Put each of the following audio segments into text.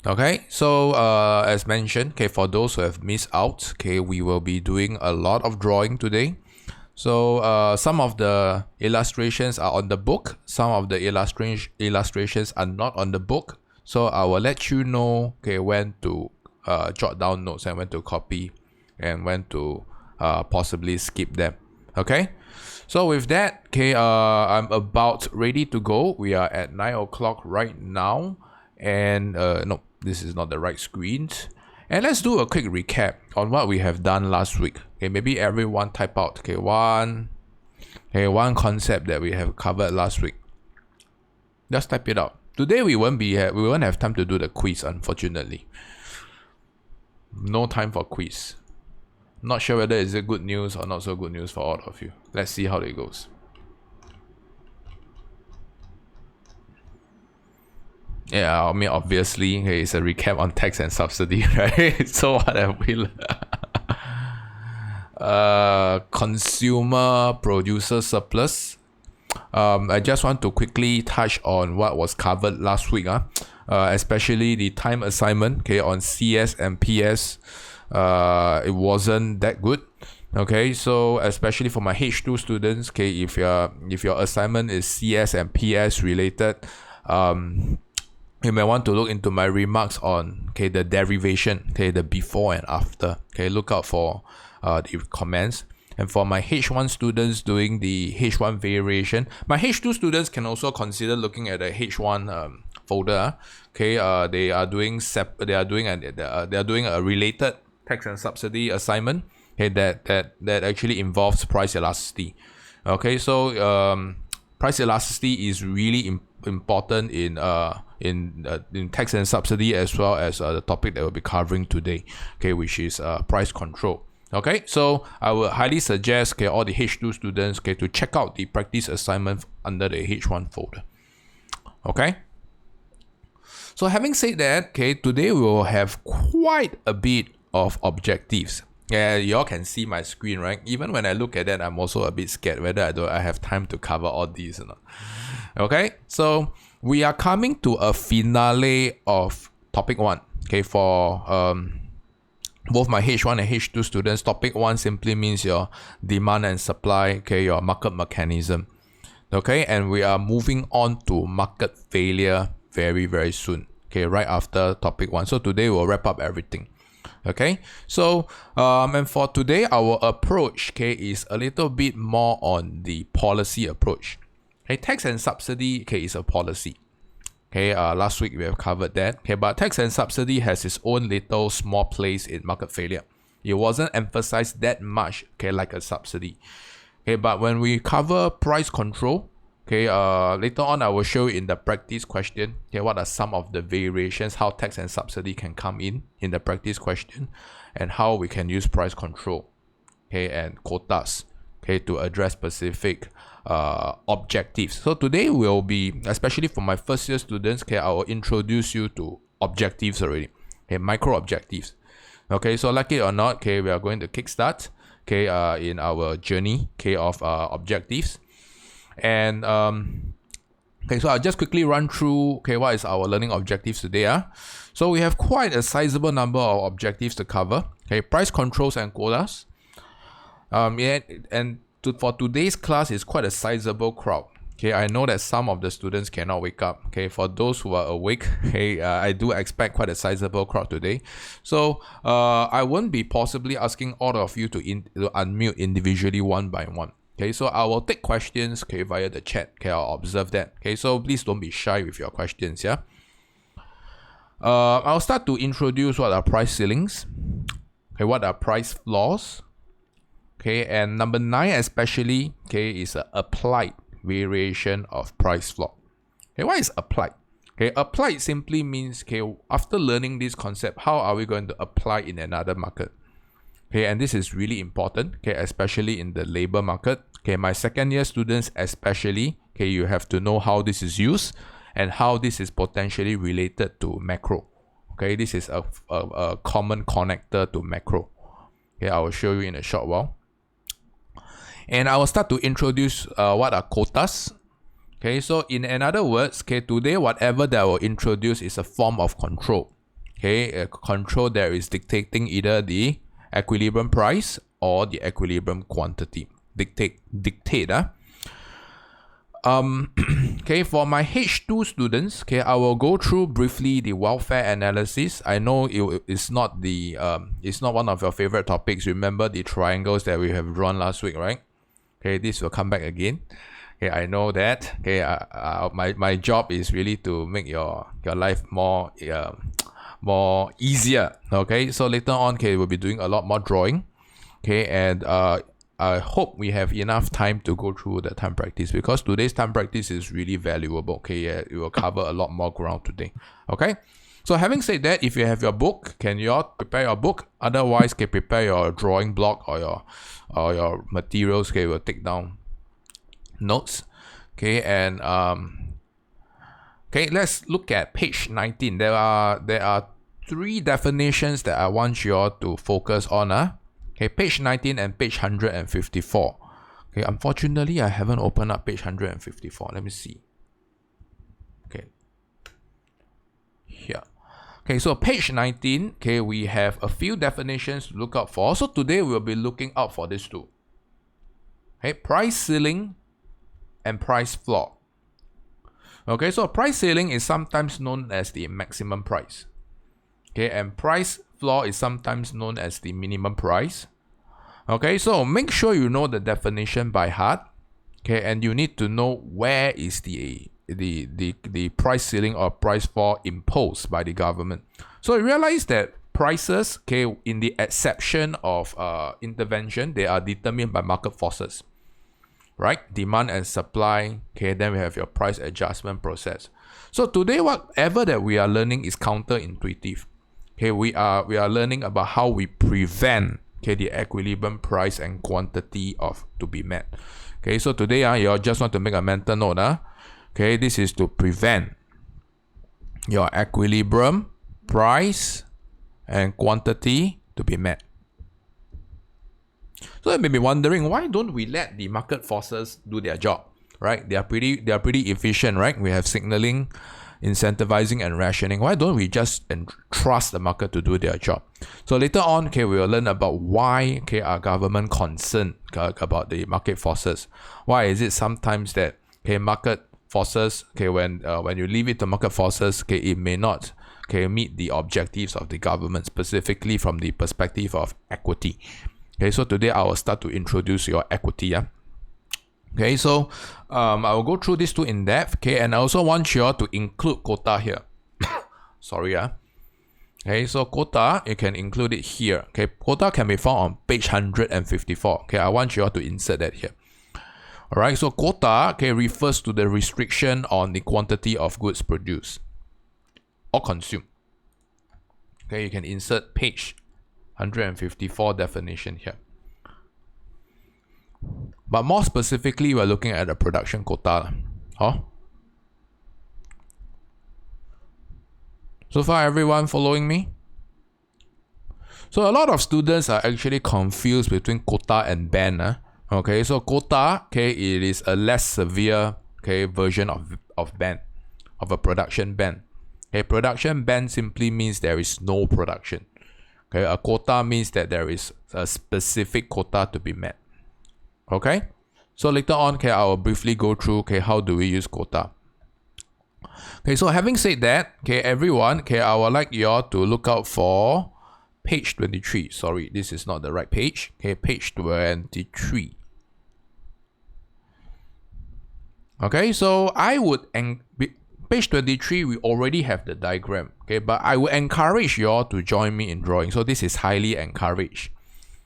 Okay, so as mentioned, okay, for those who have missed out, okay, we will be doing a lot of drawing today. So some of the illustrations are on the book, some of the illustrations are not on the book. So I will let you know, okay, when to jot down notes and when to copy and when to possibly skip them. Okay, so with that, okay, I'm about ready to go. We are at 9 o'clock right now, and no, this is not the right screen. And let's do a quick recap on what we have done last week. Okay, maybe everyone type out one concept that we have covered last week. Just type it out. Today we won't have time to do the quiz, unfortunately. No time for quiz. Not sure whether is it good news or not so good news for all of you. Let's see how it goes. Yeah, I mean, obviously, okay, it's a recap on tax and subsidy, right? So what have we learned? Consumer producer surplus. I just want to quickly touch on what was covered last week, especially the time assignment, okay, on CS and PS. It wasn't that good. Okay, so especially for my H2 students, okay, if your assignment is CS and PS related, you may want to look into my remarks on, okay, the derivation, okay, the before and after. Okay, look out for the comments. And for my H1 students doing the H1 variation, my H2 students can also consider looking at the H1 folder. Okay, they are doing a related tax and subsidy assignment. Okay, that actually involves price elasticity. Okay, so price elasticity is really important in tax and subsidy, as well as the topic that we'll be covering today, okay, which is price control. Okay, so I would highly suggest, okay, all the H2 students, okay, to check out the practice assignment under the H1 folder. Okay, so having said that, okay, today we will have quite a bit of objectives. Yeah, you all can see my screen, right? Even when I look at that, I'm also a bit scared whether I have time to cover all these or not. Okay, so we are coming to a finale of topic 1. Okay, for both my H1 and H2 students, topic 1 simply means your demand and supply, okay, your market mechanism. Okay, and we are moving on to market failure very, very soon. Okay, right after topic 1. So today we'll wrap up everything. Okay, so and for today, our approach, okay, is a little bit more on the policy approach. Okay, tax and subsidy, okay, is a policy. Okay, last week we have covered that. Okay, but tax and subsidy has its own little small place in market failure. It wasn't emphasized that much, okay, like a subsidy. Okay, but when we cover price control, okay, later on I will show you in the practice question, okay, what are some of the variations, how tax and subsidy can come in the practice question, and how we can use price control, okay, and quotas, okay, to address specific objectives. So today will be, especially for my first year students, okay, I will introduce you to objectives already, okay, micro objectives. Okay, so like it or not, okay, we are going to kickstart, okay, in our journey, okay, of objectives. And okay, so I'll just quickly run through, okay, what is our learning objectives today. So we have quite a sizable number of objectives to cover. Okay, price controls and quotas. For today's class is quite a sizable crowd. Okay, I know that some of the students cannot wake up. Okay, for those who are awake, okay, I do expect quite a sizable crowd today. So I won't be possibly asking all of you to unmute individually one by one. Okay, so I will take questions, okay, via the chat. Okay, I'll observe that. Okay, so please don't be shy with your questions. Yeah. I'll start to introduce what are price ceilings. Okay, what are price floors. Okay, and number 9 especially, okay, is a applied variation of price floor. Okay, what is applied? Okay, applied simply means, okay, after learning this concept, how are we going to apply in another market? Okay, and this is really important, okay, especially in the labor market. Okay, my second year students especially, okay, you have to know how this is used and how this is potentially related to macro. Okay, this is a common connector to macro. Okay, I will show you in a short while. And I will start to introduce what are quotas. Okay, so in other words, okay, today whatever that I will introduce is a form of control. Okay, a control there is dictating either the equilibrium price or the equilibrium quantity. Dictate. Okay, for my H2 students, okay, I will go through briefly the welfare analysis. I know it's not it's not one of your favorite topics. Remember the triangles that we have drawn last week, right? Okay, this will come back again. Okay, I know that. Okay, my job is really to make your life more easier. Okay, so later on, okay, we'll be doing a lot more drawing. Okay, and I hope we have enough time to go through the time practice, because today's time practice is really valuable. Okay, yeah, it will cover a lot more ground today. Okay, so having said that, if you have your book, can you all prepare your book? Otherwise, can prepare your drawing block or your materials. Okay, we'll take down notes. Okay, and okay, let's look at page 19. There are three definitions that I want you all to focus on. Okay, page 19 and page 154. Okay, unfortunately, I haven't opened up page 154. Let me see. Okay, here. Okay, so page 19, okay, we have a few definitions to look out for. So today we'll be looking out for these two. Okay, price ceiling and price floor. Okay, so price ceiling is sometimes known as the maximum price. Okay, and price floor is sometimes known as the minimum price. Okay, so make sure you know the definition by heart. Okay, and you need to know where is the price ceiling or price floor imposed by the government. So realize that prices, okay, in the exception of intervention, they are determined by market forces, right? Demand and supply. Okay, then we have your price adjustment process. So today, whatever that we are learning is counterintuitive. Okay, we are learning about how we prevent, okay, the equilibrium price and quantity to be met. Okay, so today you just want to make a mental note. Okay, this is to prevent your equilibrium price and quantity to be met. So you may be wondering, why don't we let the market forces do their job, right? They are pretty efficient, right? We have signaling, incentivizing, and rationing. Why don't we just trust the market to do their job? So later on, okay, we will learn about why, okay, our government concerned about the market forces. Why is it sometimes that, okay, market forces, okay, when you leave it to market forces, okay, it may not, okay, meet the objectives of the government, specifically from the perspective of equity. Okay, so today I will start to introduce your equity. Okay, so I will go through these two in depth. Okay, and I also want you all to include quota here. Sorry. Okay, so quota, you can include it here. Okay, quota can be found on page 154. Okay, I want you all to insert that here. Alright, so quota, okay, refers to the restriction on the quantity of goods produced or consumed. Okay, you can insert page 154 definition here. But more specifically, we're looking at the production quota. So far, everyone following me? So a lot of students are actually confused between quota and ban. Okay, so quota, okay, it is a less severe, okay, version of ban, of a production ban. Okay, production ban simply means there is no production. Okay, a quota means that there is a specific quota to be met. Okay, so later on, okay, I will briefly go through, okay, how do we use quota. Okay, so having said that, okay, everyone, okay, I would like you all to look out for page 23. Sorry, this is not the right page. Okay, page 23. Okay, so I would page 23, we already have the diagram. Okay, but I would encourage you all to join me in drawing. So this is highly encouraged.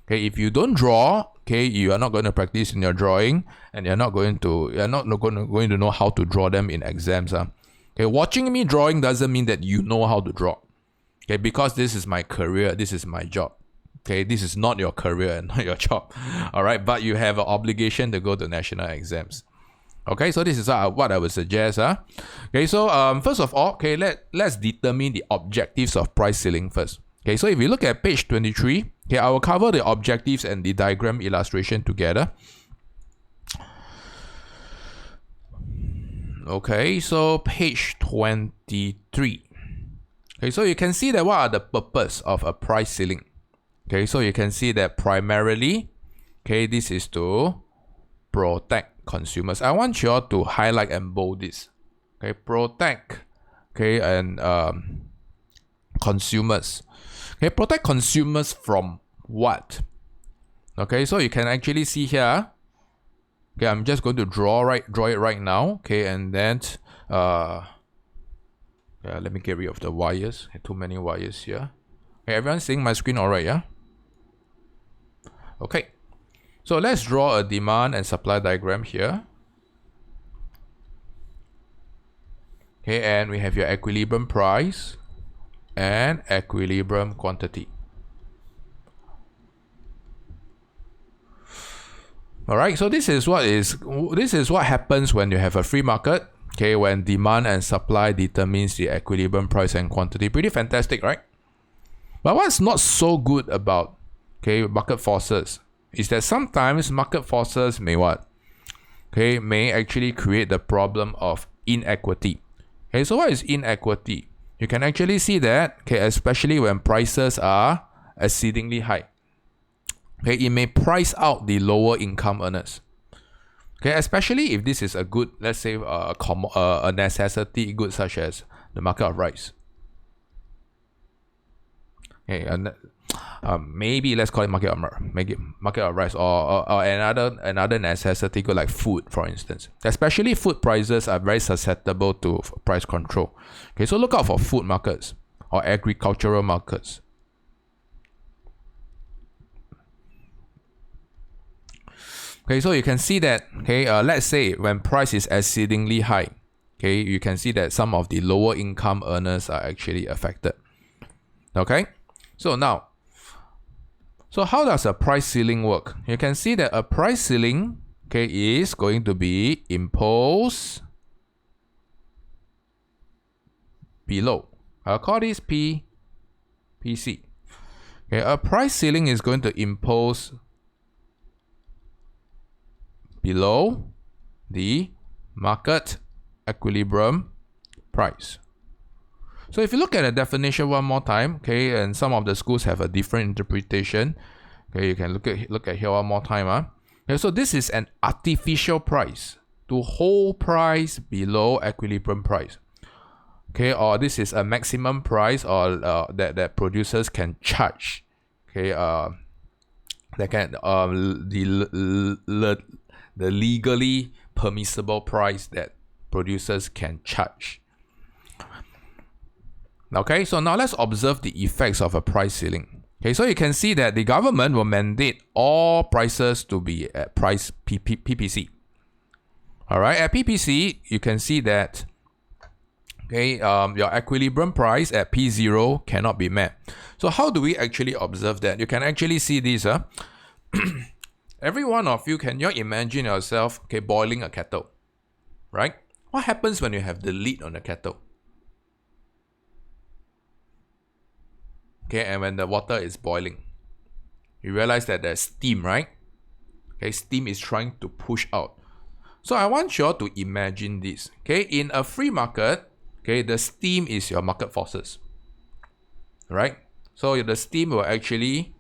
Okay, if you don't draw, okay, you are not going to practice in your drawing, and you're not going to know how to draw them in exams. Okay, watching me drawing doesn't mean that you know how to draw. Okay, because this is my career, this is my job. Okay, this is not your career and not your job. All right, but you have an obligation to go to national exams. Okay, so this is what I would suggest. Okay, so first of all, okay, let's determine the objectives of price ceiling first. Okay, so if you look at page 23, okay, I will cover the objectives and the diagram illustration together. Okay, so page 23. Okay, so you can see that what are the purpose of a price ceiling. Okay, so you can see that primarily, okay, this is to protect consumers. I want you all to highlight and bold this. Okay, protect, okay, and consumers. Okay, protect consumers from what? Okay, so you can actually see here. Okay, I'm just going to draw it right now. Okay, and then let me get rid of the wires. Too many wires here. Okay, everyone seeing my screen alright, yeah? Okay. So let's draw a demand and supply diagram here. Okay, and we have your equilibrium price and equilibrium quantity. Alright, so this is what happens when you have a free market. Okay, when demand and supply determines the equilibrium price and quantity. Pretty fantastic, right? But what's not so good about market forces is that sometimes market forces may may actually create the problem of inequity. Okay, so what is inequity? You can actually see that, especially when prices are exceedingly high. Okay, it may price out the lower income earners. Okay, especially if this is a good, let's say a necessity good such as the market of rice. Okay, maybe let's call it market of rice, or another necessity good like food, for instance. Especially food prices are very susceptible to price control. Okay, so look out for food markets or agricultural markets. Okay, so you can see that, let's say when price is exceedingly high, you can see that some of the lower income earners are actually affected. Okay, so now, so how does a price ceiling work? You can see that a price ceiling, is going to be imposed below. I'll call this PC. Okay, a price ceiling is going to impose below the market equilibrium price. So if you look at the definition one more time, and some of the schools have a different interpretation. You can look at here one more time. So this is an artificial price to hold price below equilibrium price. Or this is a maximum price or that producers can charge. That can the legally permissible price that producers can charge. Okay, so now let's observe the effects of a price ceiling. Okay, so you can see that the government will mandate all prices to be at price PPC. All right, at PPC, you can see that your equilibrium price at P0 cannot be met. So how do we actually observe that? You can actually see this. Every one of you, can you imagine yourself boiling a kettle, right? What happens when you have the lid on the kettle? And when the water is boiling, you realize that there's steam, right? Steam is trying to push out. So I want you all to imagine this. In a free market, the steam is your market forces, right? So the steam will actually,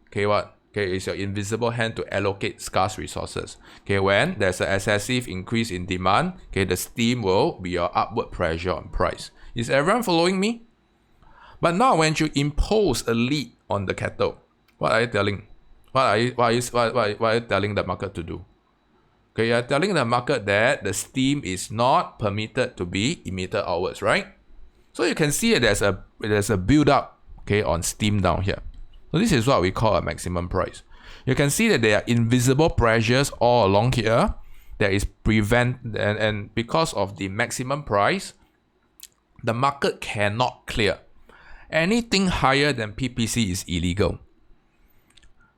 is your invisible hand to allocate scarce resources. When there's an excessive increase in demand, the steam will be your upward pressure on price. Is everyone following me? But now when you impose a lid on the kettle, what are you telling? What are you telling the market to do? You are telling the market that the steam is not permitted to be emitted outwards, right? So you can see there's a build up, on steam down here. So this is what we call a maximum price. You can see that there are invisible pressures all along here that is and because of the maximum price, the market cannot clear. Anything higher than PPC is illegal,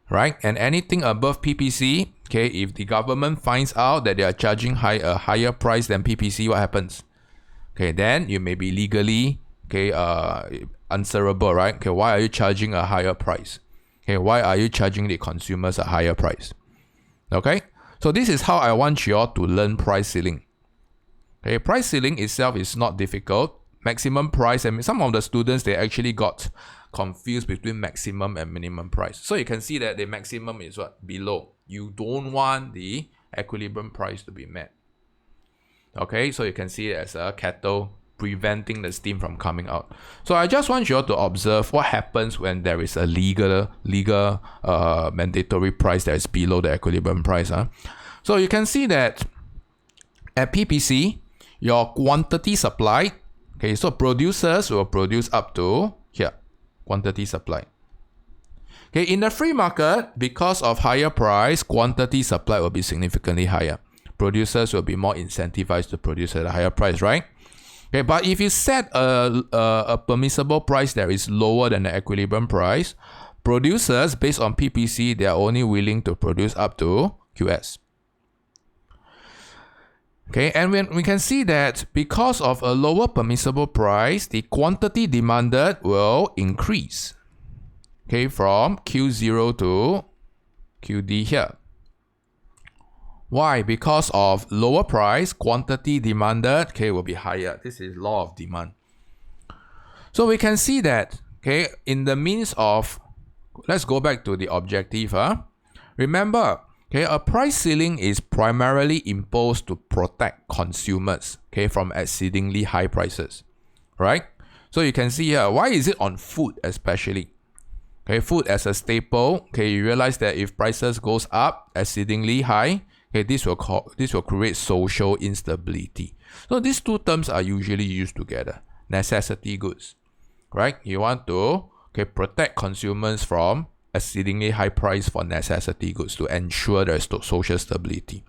right? And anything above PPC, if the government finds out that they are charging a higher price than PPC, what happens? Then you may be legally answerable, right? Why are you charging a higher price? Why are you charging the consumers a higher price? So this is how I want you all to learn price ceiling. Price ceiling itself is not difficult. maximum price, and some of the students, they actually got confused between maximum and minimum price. So you can see that the maximum is what? Below. You don't want the equilibrium price to be met. Okay, so you can see it as a kettle preventing the steam from coming out. So I just want you all to observe what happens when there is a legal mandatory price that is below the equilibrium price. So you can see that at PPC, your quantity supplied, okay, so producers will produce up to here, quantity supplied. Okay, in the free market, because of higher price, quantity supplied will be significantly higher. Producers will be more incentivized to produce at a higher price, right? Okay, but if you set a permissible price that is lower than the equilibrium price, producers, based on PPC, they are only willing to produce up to QS. Okay, and when we can see that because of a lower permissible price, the quantity demanded will increase. Okay, from Q0 to QD here. Why? Because of lower price, quantity demanded, okay, will be higher. This is law of demand. So we can see that, okay, in the means of, let's go back to the objective. Remember, okay, a price ceiling is primarily imposed to protect consumers, okay, from exceedingly high prices, right? So you can see here, why is it on food especially? Okay, food as a staple, okay, you realize that if prices goes up exceedingly high, okay, this will create social instability. So these two terms are usually used together. Necessity goods, right? You want to, okay, protect consumers from exceedingly high price for necessity goods to ensure there is social stability.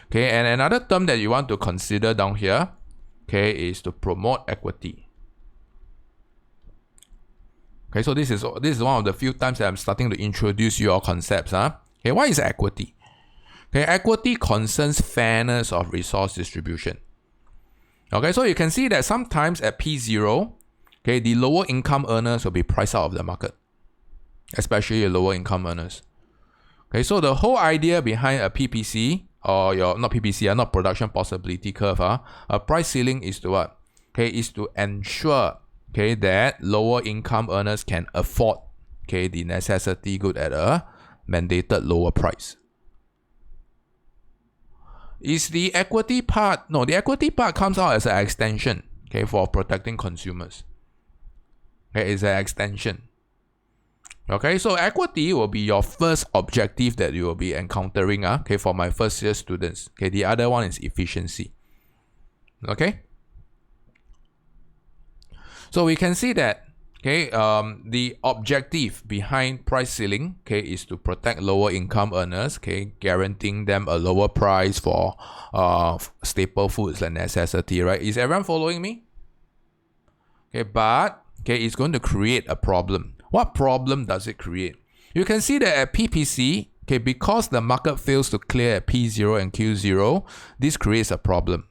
Okay, and another term that you want to consider down here, okay, is to promote equity. Okay, so this is one of the few times that I'm starting to introduce your concepts. Okay, what is equity? Okay, equity concerns fairness of resource distribution. Okay, so you can see that sometimes at P0, okay, the lower income earners will be priced out of the market, especially lower income earners. Okay, so the whole idea behind a PPC, or not production possibility curve, a price ceiling is to what? Okay, is to ensure, okay, that lower income earners can afford, okay, the necessity good at a mandated lower price. Is the equity part? No, the equity part comes out as an extension, okay, for protecting consumers. Okay, it's an extension. Okay, so equity will be your first objective that you will be encountering, okay, for my first year students. Okay, the other one is efficiency. Okay. So we can see that, okay, the objective behind price ceiling, okay, is to protect lower income earners, okay, guaranteeing them a lower price for staple foods like necessity, right? Is everyone following me? Okay, but, okay, it's going to create a problem. What problem does it create? You can see that at PPC, okay, because the market fails to clear at P0 and Q0, this creates a problem.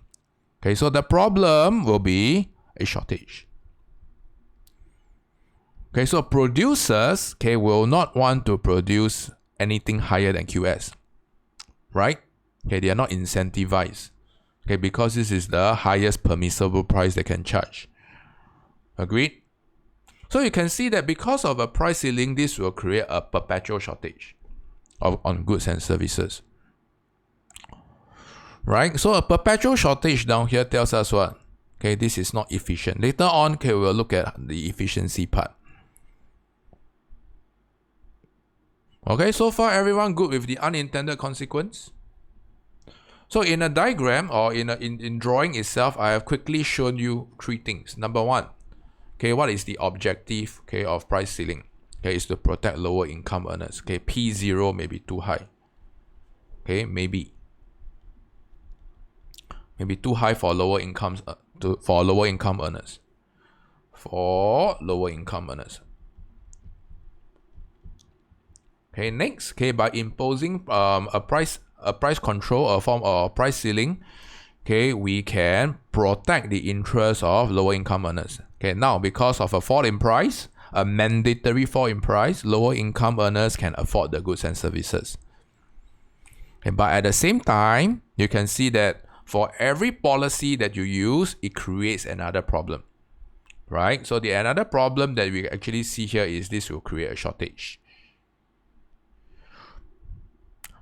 Okay, so the problem will be a shortage. Okay, so producers, okay, will not want to produce anything higher than QS, right? Okay, they are not incentivized, okay, because this is the highest permissible price they can charge. Agreed? So you can see that because of a price ceiling, this will create a perpetual shortage on goods and services, right? So a perpetual shortage down here tells us what? Okay, this is not efficient. Later on, okay, we'll look at the efficiency part. Okay, so far everyone good with the unintended consequence? So in a diagram or in drawing itself, I have quickly shown you three things. Number one, okay, what is the objective, okay, of price ceiling? Okay, is to protect lower income earners. Okay, P0 may be too high. Okay, maybe too high for lower incomes for lower income earners. Okay, next, okay, by imposing a price control, a form of price ceiling, okay, we can protect the interests of lower income earners. Okay, now because of a fall in price, a mandatory fall in price, lower income earners can afford the goods and services. Okay, but at the same time, you can see that for every policy that you use, it creates another problem, right? So the another problem that we actually see here is this will create a shortage.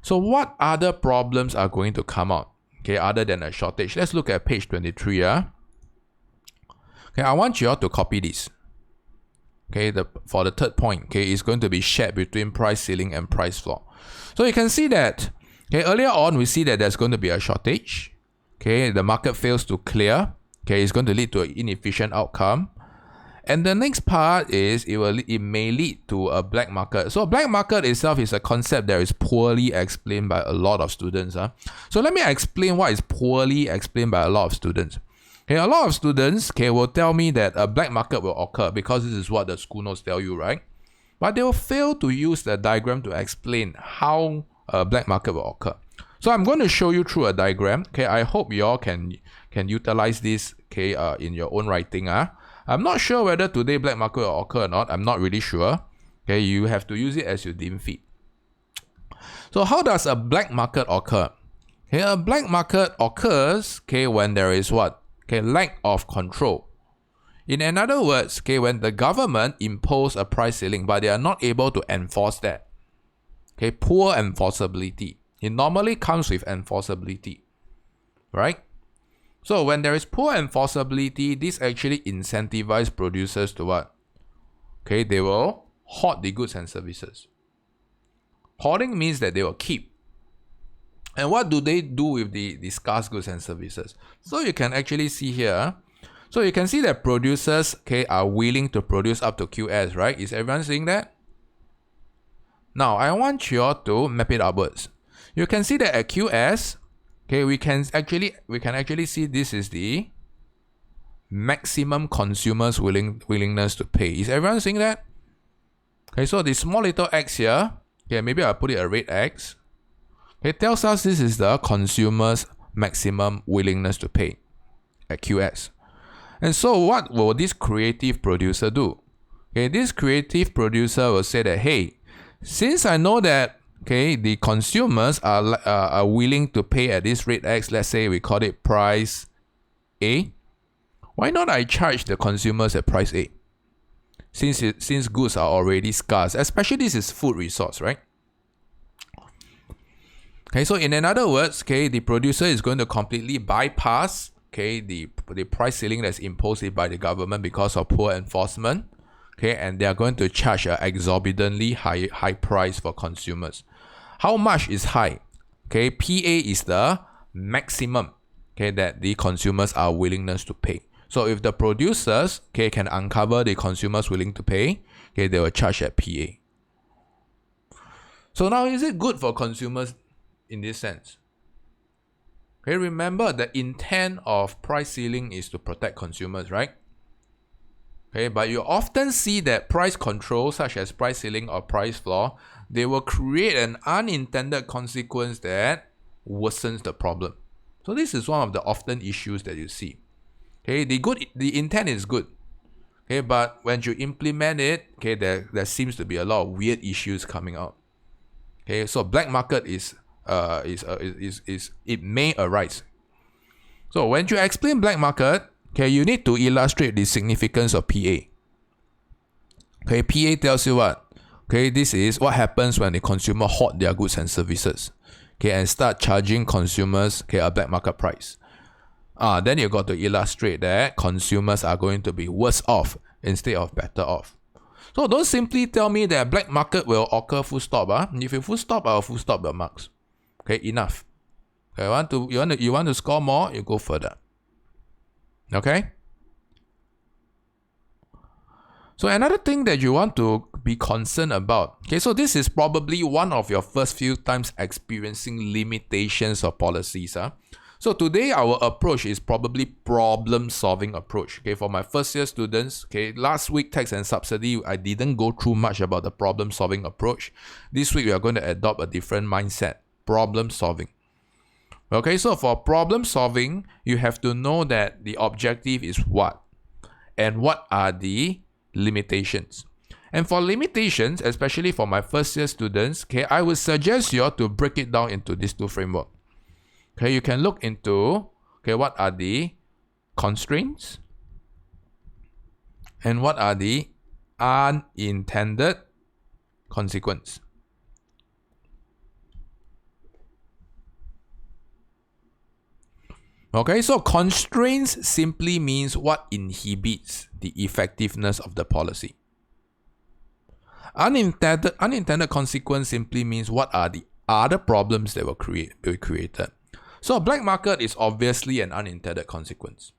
So what other problems are going to come out, okay, other than a shortage? Let's look at page 23. Okay, I want you all to copy this. Okay, for the third point, okay, it's going to be shared between price ceiling and price floor. So you can see that, okay, earlier on we see that there's going to be a shortage. Okay, the market fails to clear. Okay, it's going to lead to an inefficient outcome. And the next part is it may lead to a black market. So a black market itself is a concept that is poorly explained by a lot of students. So let me explain what is poorly explained by a lot of students. Okay, a lot of students, okay, will tell me that a black market will occur because this is what the school notes tell you, right? But they will fail to use the diagram to explain how a black market will occur. So I'm going to show you through a diagram. Okay, I hope you all can utilize this, okay, in your own writing. I'm not sure whether today black market will occur or not. I'm not really sure. Okay, you have to use it as you deem fit. So how does a black market occur? Okay, a black market occurs, okay, when there is what? Okay, lack of control. In other words, okay, when the government impose a price ceiling, but they are not able to enforce that. Okay, poor enforceability. It normally comes with enforceability, right? So when there is poor enforceability, this actually incentivizes producers to what? Okay, they will hoard the goods and services. Hoarding means that they will keep. And what do they do with the scarce goods and services? So you can actually see here. So you can see that producers, okay, are willing to produce up to QS, right? Is everyone seeing that? Now, I want you all to map it upwards. You can see that at QS, okay, we can actually see this is the maximum consumers willingness to pay. Is everyone seeing that? Okay, so the small little x here, okay, maybe I'll put it a red x. It tells us this is the consumer's maximum willingness to pay at QS. And so what will this creative producer do? Okay, this creative producer will say that, hey, since I know that, okay, the consumers are willing to pay at this rate X, let's say we call it price A, why not I charge the consumers at price A? Since goods are already scarce, especially this is food resource, right? Okay, so in other words, okay, the producer is going to completely bypass, okay, the price ceiling that's imposed by the government because of poor enforcement, okay, and they are going to charge an exorbitantly high price for consumers. How much is high? Okay, PA is the maximum, okay, that the consumers are willingness to pay. So if the producers, okay, can uncover the consumers willing to pay, okay, they will charge at PA. So now, is it good for consumers in this sense? Okay, remember the intent of price ceiling is to protect consumers, right? Okay, but you often see that price control, such as price ceiling or price floor, they will create an unintended consequence that worsens the problem. So this is one of the often issues that you see. Okay, the intent is good. Okay, but when you implement it, okay, there seems to be a lot of weird issues coming out. Okay, so black market it may arise. So when you explain black market, okay, you need to illustrate the significance of PA. Okay, PA tells you what? Okay, this is what happens when the consumer hoard their goods and services. Okay, and start charging consumers, okay, a black market price. Then you got to illustrate that consumers are going to be worse off instead of better off. So don't simply tell me that black market will occur full stop. If you full stop, I'll full stop your marks. Okay, enough. Okay, you want to score more, you go further. Okay? So another thing that you want to be concerned about. Okay, so this is probably one of your first few times experiencing limitations of policies. So today our approach is probably problem-solving approach. Okay, for my first year students, okay, last week tax and subsidy, I didn't go through much about the problem-solving approach. This week we are going to adopt a different mindset, problem-solving. Okay, so for problem-solving, you have to know that the objective is what, and what are the limitations. And for limitations, especially for my first year students, okay, I would suggest you all to break it down into these two frameworks. Okay, you can look into Okay, what are the constraints? And what are the unintended consequences? Okay, so constraints simply means what inhibits the effectiveness of the policy. Unintended consequence simply means what are the other problems that were created. So a black market is obviously an unintended consequence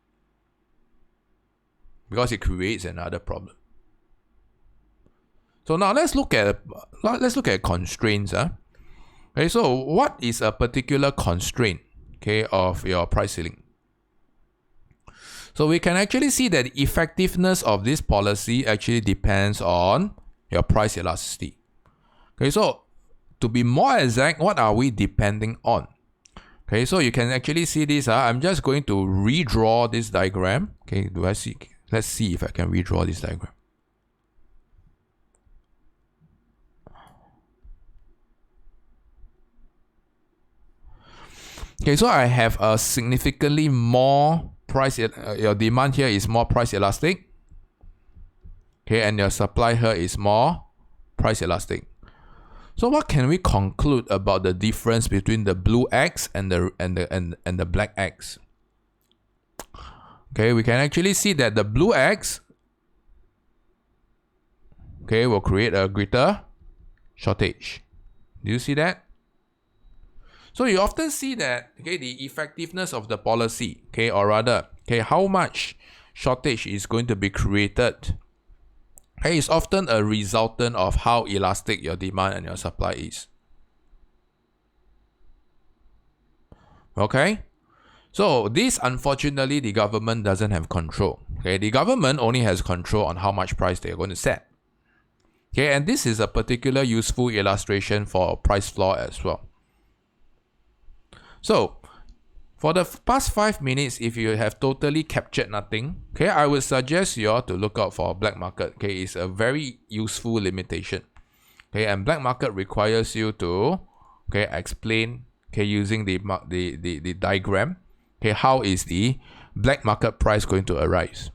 because it creates another problem. So now let's look at constraints. Okay, so what is a particular constraint, okay, of your price ceiling? So we can actually see that the effectiveness of this policy actually depends on your price elasticity. Okay, so to be more exact, what are we depending on? Okay, so you can actually see this. I'm just going to redraw this diagram. Okay, let's see if I can redraw this diagram. Okay, so I have a significantly more price, your demand here is more price elastic. Okay, and your supply here is more price elastic. So what can we conclude about the difference between the blue X and the black X? Okay, we can actually see that the blue X, okay, will create a greater shortage. Do you see that? So you often see that, okay, the effectiveness of the policy, okay, or rather, okay, how much shortage is going to be created, okay, is often a resultant of how elastic your demand and your supply is. Okay, so this, unfortunately, the government doesn't have control. Okay, the government only has control on how much price they're going to set. Okay, and this is a particular useful illustration for price floor as well. So, for the past 5 minutes, if you have totally captured nothing, okay, I would suggest you all to look out for a black market. Okay, it's a very useful limitation. Okay, and black market requires you to, okay, explain, okay, using the diagram, okay, how is the black market price going to arise?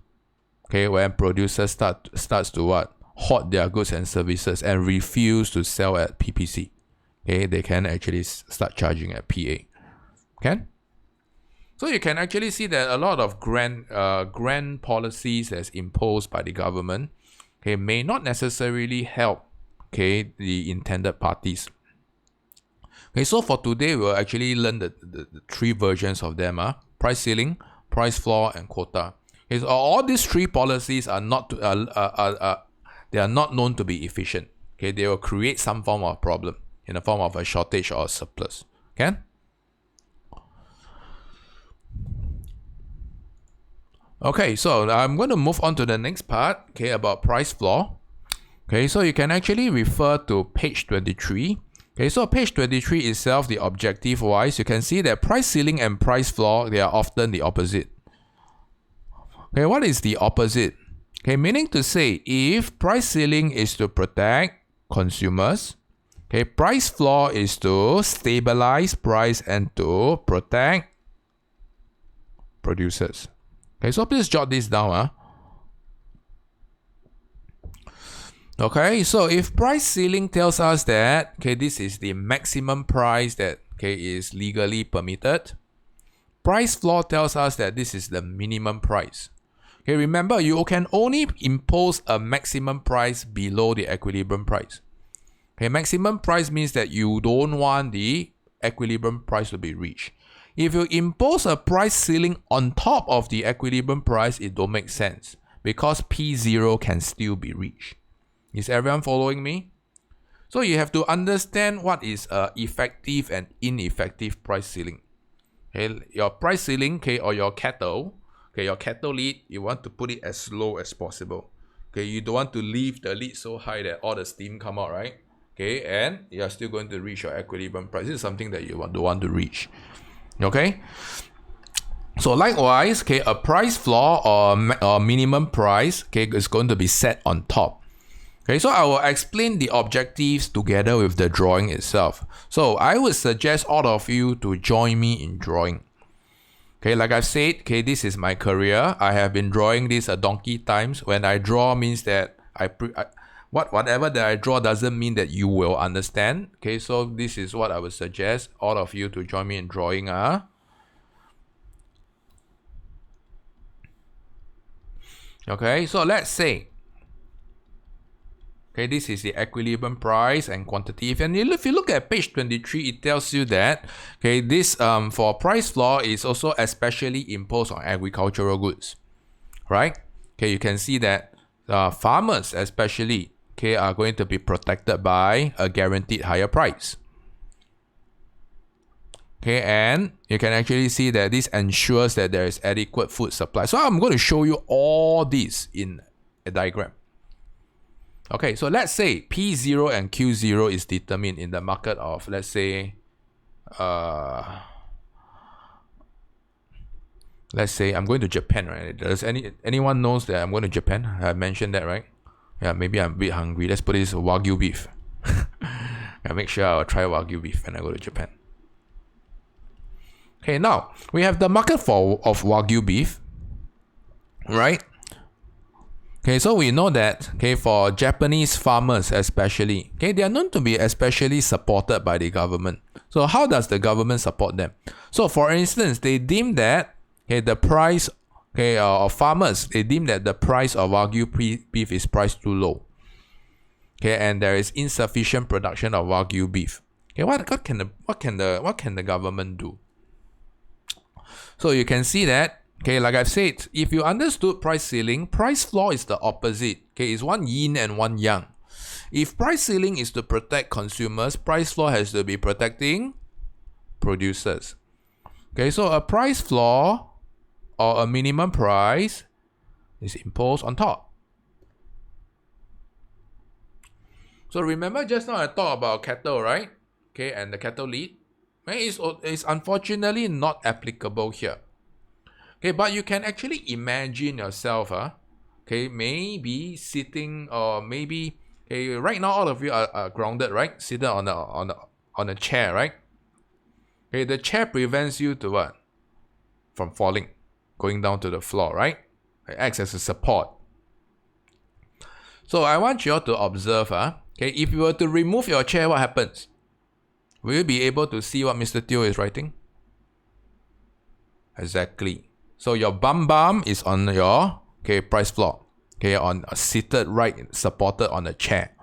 Okay, when producers starts to what? Hoard their goods and services and refuse to sell at PPC. Okay, they can actually start charging at PA. Okay? So you can actually see that a lot of grand policies as imposed by the government, okay, may not necessarily help, okay, the intended parties. Okay, so for today, we'll actually learn the 3 versions of them. Price ceiling, price floor, and quota. Okay, so all these 3 policies are not they are not known to be efficient. Okay, they will create some form of problem in the form of a shortage or a surplus. Okay? Okay, so I'm going to move on to the next part, okay, about price floor. Okay, so you can actually refer to page 23. Okay, so page 23 itself, the objective wise, you can see that price ceiling and price floor, they are often the opposite. Okay, what is the opposite? Okay, meaning to say, if price ceiling is to protect consumers, okay, price floor is to stabilize price and to protect producers. Okay, so please jot this down. Okay, so if price ceiling tells us that, okay, this is the maximum price that, okay, is legally permitted, price floor tells us that this is the minimum price. Okay, remember, you can only impose a maximum price below the equilibrium price. Okay, maximum price means that you don't want the equilibrium price to be reached. If you impose a price ceiling on top of the equilibrium price, it don't make sense because P0 can still be reached. Is everyone following me? So you have to understand what is effective and ineffective price ceiling. Okay, your price ceiling, okay, or your kettle, okay, your kettle lid, you want to put it as low as possible. Okay, you don't want to leave the lid so high that all the steam come out, right? Okay, and you are still going to reach your equilibrium price. This is something that you don't want to reach. Okay, so likewise, okay, a price floor or minimum price, okay, is going to be set on top. Okay, so I will explain the objectives together with the drawing itself. So I would suggest all of you to join me in drawing. Okay, like I've said, okay, this is my career. I have been drawing this a donkey times. When I draw means that whatever that I draw doesn't mean that you will understand. Okay, so this is what I would suggest all of you to join me in drawing. Okay, so let's say, okay, this is the equilibrium price and quantity. If you look at page 23, it tells you that, okay, this for price floor is also especially imposed on agricultural goods, right? Okay, you can see that farmers especially, okay, are going to be protected by a guaranteed higher price. Okay, and you can actually see that this ensures that there is adequate food supply. So I'm going to show you all these in a diagram. Okay, so let's say P0 and Q0 is determined in the market of, let's say I'm going to Japan, right? Does anyone knows that I'm going to Japan? I mentioned that, right? Yeah, maybe I'm a bit hungry. Let's put this Wagyu beef. I make sure I'll try Wagyu beef when I go to Japan. Okay, now we have the market of Wagyu beef, right? Okay, so we know that, okay, for Japanese farmers especially, okay, they are known to be especially supported by the government. So how does the government support them? So for instance, they deem that, okay, the price, okay, of farmers, they deem that the price of Wagyu beef is priced too low. Okay, and there is insufficient production of Wagyu beef. Okay, what can the government do? So you can see that, okay, like I've said, if you understood price ceiling, price floor is the opposite. Okay, it's one yin and one yang. If price ceiling is to protect consumers, price floor has to be protecting producers. Okay, so a price floor or a minimum price is imposed on top. So remember just now I talked about cattle, right? Okay, and the cattle lead. It's unfortunately not applicable here. Okay, but you can actually imagine yourself, okay, maybe sitting, or maybe, okay, right now all of you are grounded, right? Seated on a chair, right? Okay, the chair prevents you to what? From falling, going down to the floor, right? It acts as a support. So I want you all to observe, okay, if you were to remove your chair, what happens? Will you be able to see what Mr. Teo is writing? Exactly. So your bum is on your, okay, price floor. Okay, on seated, right, supported on a chair.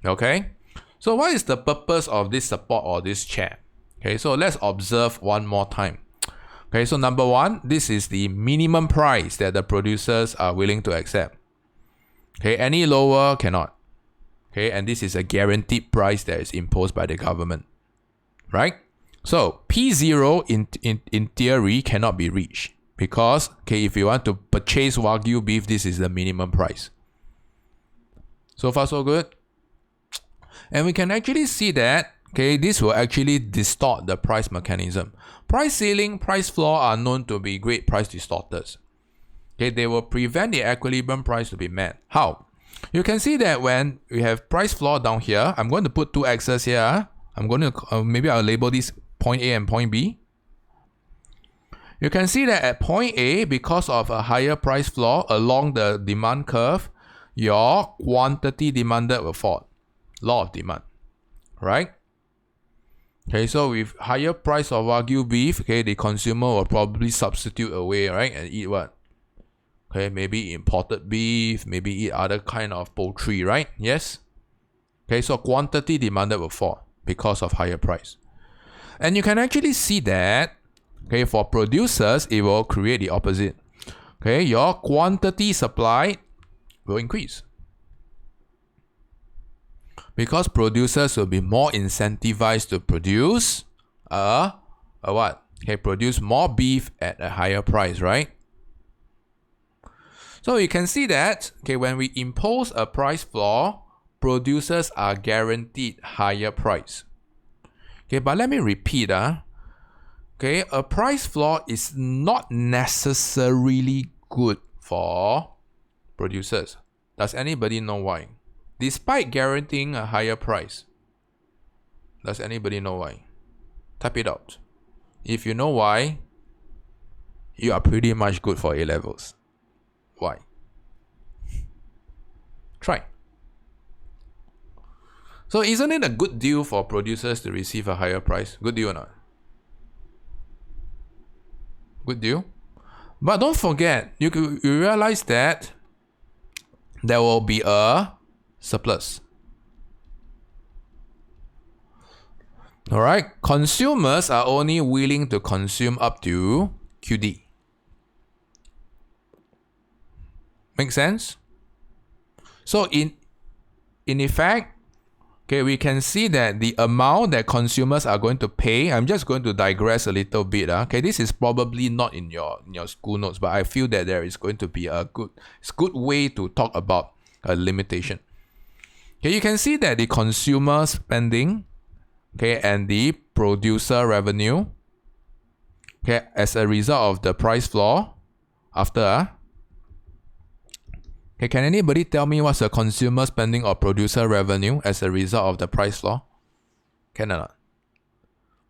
Okay. So what is the purpose of this support or this chair? Okay, so let's observe one more time. Okay, so number one, this is the minimum price that the producers are willing to accept. Okay, any lower cannot. Okay, and this is a guaranteed price that is imposed by the government, right? So P0 in theory cannot be reached because, okay, if you want to purchase Wagyu beef, this is the minimum price. So far so good. And we can actually see that, okay, this will actually distort the price mechanism. Price ceiling, price floor are known to be great price distorters. Okay, they will prevent the equilibrium price to be met. How? You can see that when we have price floor down here, I'm going to put two axes here. I'm going to, maybe I'll label this point A and point B. You can see that at point A, because of a higher price floor along the demand curve, your quantity demanded will fall. Law of demand, right? Okay, so with higher price of Wagyu beef, okay, the consumer will probably substitute away, right, and eat what? Okay, maybe imported beef, maybe eat other kind of poultry, right? Yes? Okay, so quantity demanded will fall because of higher price. And you can actually see that, okay, for producers, it will create the opposite. Okay, your quantity supply will increase. Because producers will be more incentivized to produce what? Okay, produce more beef at a higher price, right? So you can see that, okay, when we impose a price floor, producers are guaranteed higher price. Okay, but let me repeat, okay, a price floor is not necessarily good for producers. Does anybody know why? Despite guaranteeing a higher price. Does anybody know why? Type it out. If you know why, you are pretty much good for A-levels. Why? Try. So isn't it a good deal for producers to receive a higher price? Good deal or not? Good deal. But don't forget, you realize that there will be a surplus. Alright, consumers are only willing to consume up to QD. Make sense? So in effect, okay, we can see that the amount that consumers are going to pay, I'm just going to digress a little bit. Okay, this is probably not in your school notes, but I feel that there is going to be a good way to talk about a limitation. Okay, you can see that the consumer spending, okay, and the producer revenue, okay, as a result of the price floor after. Okay, can anybody tell me what's the consumer spending or producer revenue as a result of the price floor? Can or not?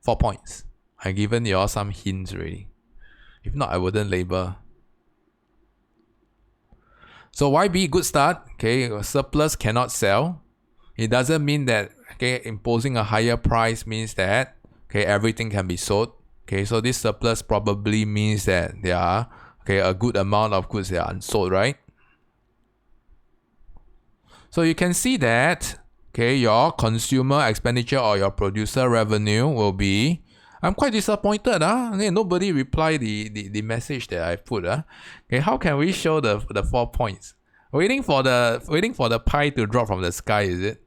4 points. I've given you all some hints already. If not, I wouldn't label. So YB, good start. Okay, surplus cannot sell. It doesn't mean that, okay, imposing a higher price means that, okay, everything can be sold. Okay, so this surplus probably means that there are, okay, a good amount of goods that are unsold, right? So you can see that, okay, your consumer expenditure or your producer revenue will be, I'm quite disappointed. Nobody replied the message that I put. Okay, how can we show the 4 points? Waiting for the pie to drop from the sky, is it?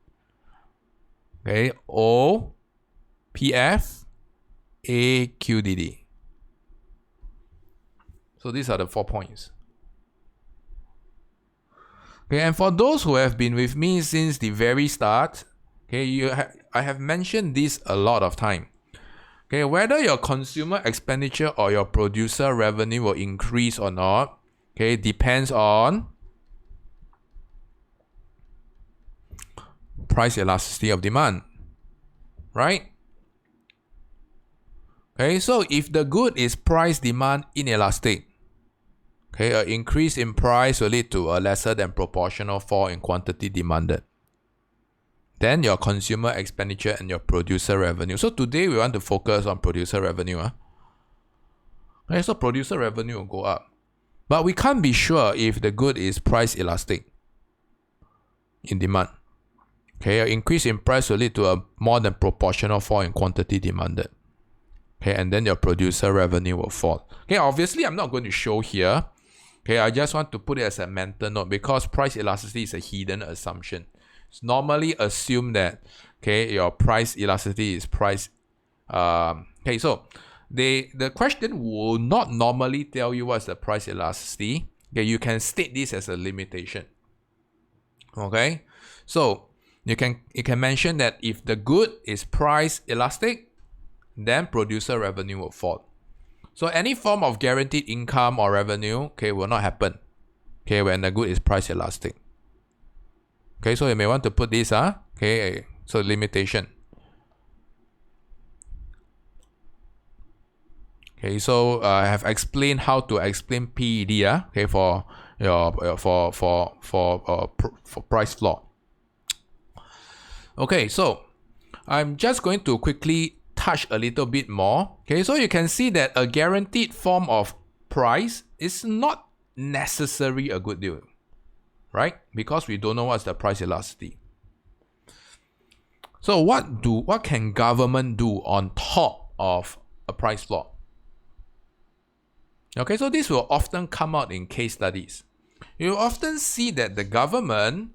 Okay, O, PF, A, QDD. So these are the 4 points. Okay, and for those who have been with me since the very start, okay, I have mentioned this a lot of time. Okay, whether your consumer expenditure or your producer revenue will increase or not, okay, depends on price elasticity of demand, right? Okay, so if the good is price demand inelastic, okay, an increase in price will lead to a lesser than proportional fall in quantity demanded. Then your consumer expenditure and your producer revenue. So today we want to focus on producer revenue. Okay, so producer revenue will go up. But we can't be sure if the good is price elastic in demand. Okay, an increase in price will lead to a more than proportional fall in quantity demanded. Okay, and then your producer revenue will fall. Okay, obviously I'm not going to show here. Okay, I just want to put it as a mental note because price elasticity is a hidden assumption. It's normally assumed that, okay, your price elasticity is price. Okay, so the question will not normally tell you what's the price elasticity. Okay, you can state this as a limitation. Okay, so you can mention that if the good is price elastic, then producer revenue will fall. So any form of guaranteed income or revenue, okay, will not happen, okay, when the good is price elastic. Okay, so you may want to put this, okay, so limitation. Okay, so I have explained how to explain PED, okay, for your for price floor. Okay, so I'm just going to quickly touch a little bit more. Okay, so you can see that a guaranteed form of price is not necessarily a good deal, right? Because we don't know what's the price elasticity. So what can government do on top of a price floor? Okay, so this will often come out in case studies. You often see that the government,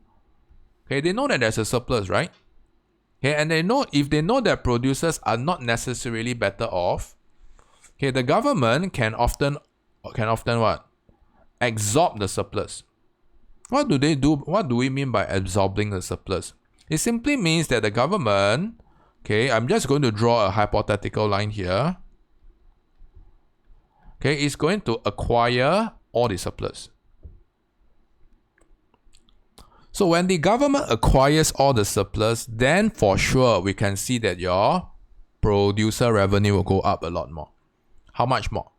okay, they know that there's a surplus, right? Okay, and if they know that producers are not necessarily better off, okay, the government can often what? Absorb the surplus. What do they do? What do we mean by absorbing the surplus? It simply means that the government, okay, I'm just going to draw a hypothetical line here. Okay, is going to acquire all the surplus. So when the government acquires all the surplus, then for sure we can see that your producer revenue will go up a lot more. How much more?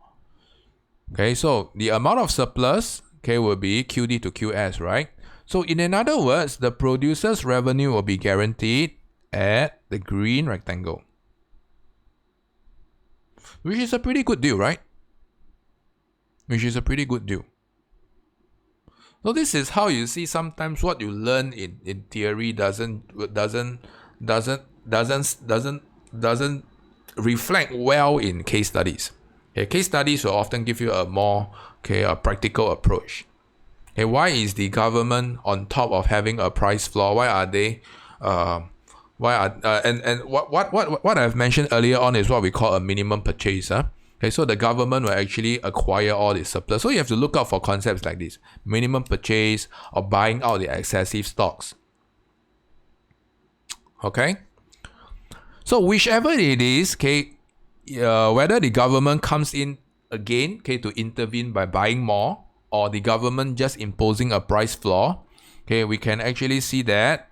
Okay, so the amount of surplus, okay, will be QD to QS, right? So in other words, the producer's revenue will be guaranteed at the green rectangle, which is a pretty good deal, right? Which is a pretty good deal. So this is how you see sometimes what you learn in theory doesn't reflect well in case studies. Okay, case studies will often give you a more a practical approach. Okay, why is the government on top of having a price floor? Why are they what I've mentioned earlier on is what we call a minimum purchase. Okay, so the government will actually acquire all the surplus. So you have to look out for concepts like this: minimum purchase or buying out the excessive stocks. Okay, so whichever it is, okay, whether the government comes in again, okay, to intervene by buying more, or the government just imposing a price floor, okay, we can actually see that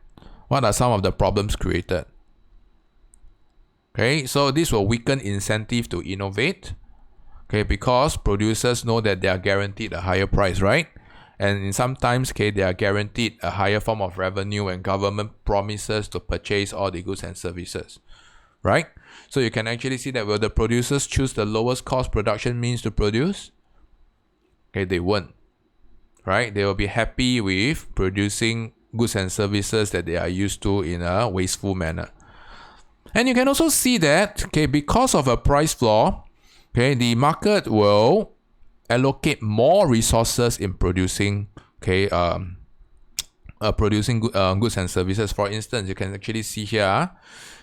what are some of the problems created. Okay, so this will weaken incentive to innovate. Okay, because producers know that they are guaranteed a higher price, right? And in sometimes, okay, they are guaranteed a higher form of revenue when government promises to purchase all the goods and services, right? So you can actually see that will the producers choose the lowest cost production means to produce? Okay, they won't, right? They will be happy with producing goods and services that they are used to in a wasteful manner. And you can also see that, okay, because of a price floor, okay, the market will allocate more resources in producing, okay, goods and services. For instance, you can actually see here,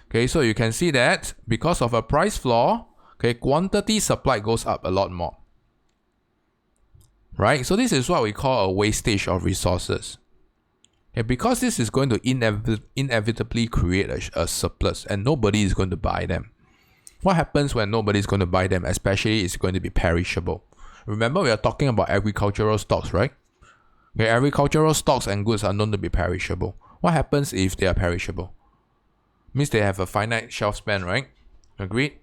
okay, so you can see that because of a price floor, okay, quantity supply goes up a lot more, right? So this is what we call a wastage of resources. Okay, because this is going to inevitably create a surplus and nobody is going to buy them. What happens when nobody is going to buy them? Especially it's going to be perishable. Remember, we are talking about agricultural stocks, right? Okay, agricultural stocks and goods are known to be perishable. What happens if they are perishable? Means they have a finite shelf span, right? Agreed?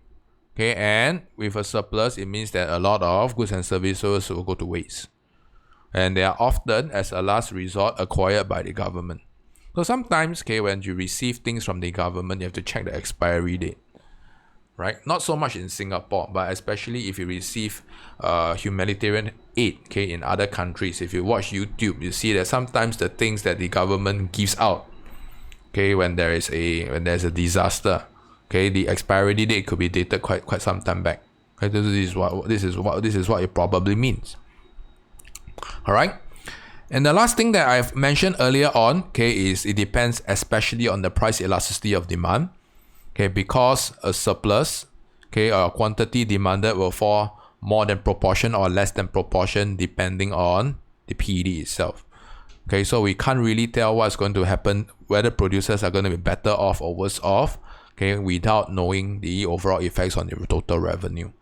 Okay, and with a surplus, it means that a lot of goods and services will go to waste. And they are often, as a last resort, acquired by the government. So sometimes, okay, when you receive things from the government, you have to check the expiry date, right? Not so much in Singapore, but especially if you receive humanitarian aid, okay, in other countries. If you watch YouTube, you see that sometimes the things that the government gives out, okay, when there's a disaster, okay, the expiry date could be dated quite some time back. Okay, this is what it probably means. All right, and the last thing that I've mentioned earlier on, okay, is it depends especially on the price elasticity of demand. Okay, because a surplus, okay, a quantity demanded will fall more than proportion or less than proportion depending on the PED itself. Okay, so we can't really tell what's going to happen, whether producers are going to be better off or worse off, okay, without knowing the overall effects on the total revenue.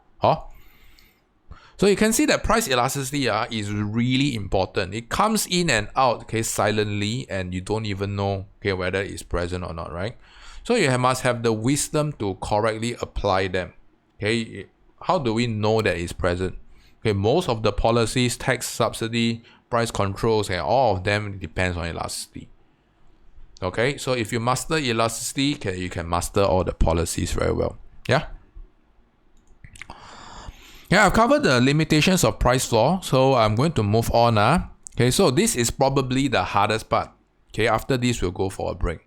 So you can see that price elasticity is really important. It comes in and out, okay, silently, and you don't even know, okay, whether it's present or not, right? So you must have the wisdom to correctly apply them. Okay, how do we know that it's present? Okay, most of the policies, tax, subsidy, price controls, and all of them depends on elasticity. Okay, so if you master elasticity, you can master all the policies very well. Yeah. Yeah, I've covered the limitations of price floor, so I'm going to move on. Okay, so this is probably the hardest part. Okay, after this, we'll go for a break.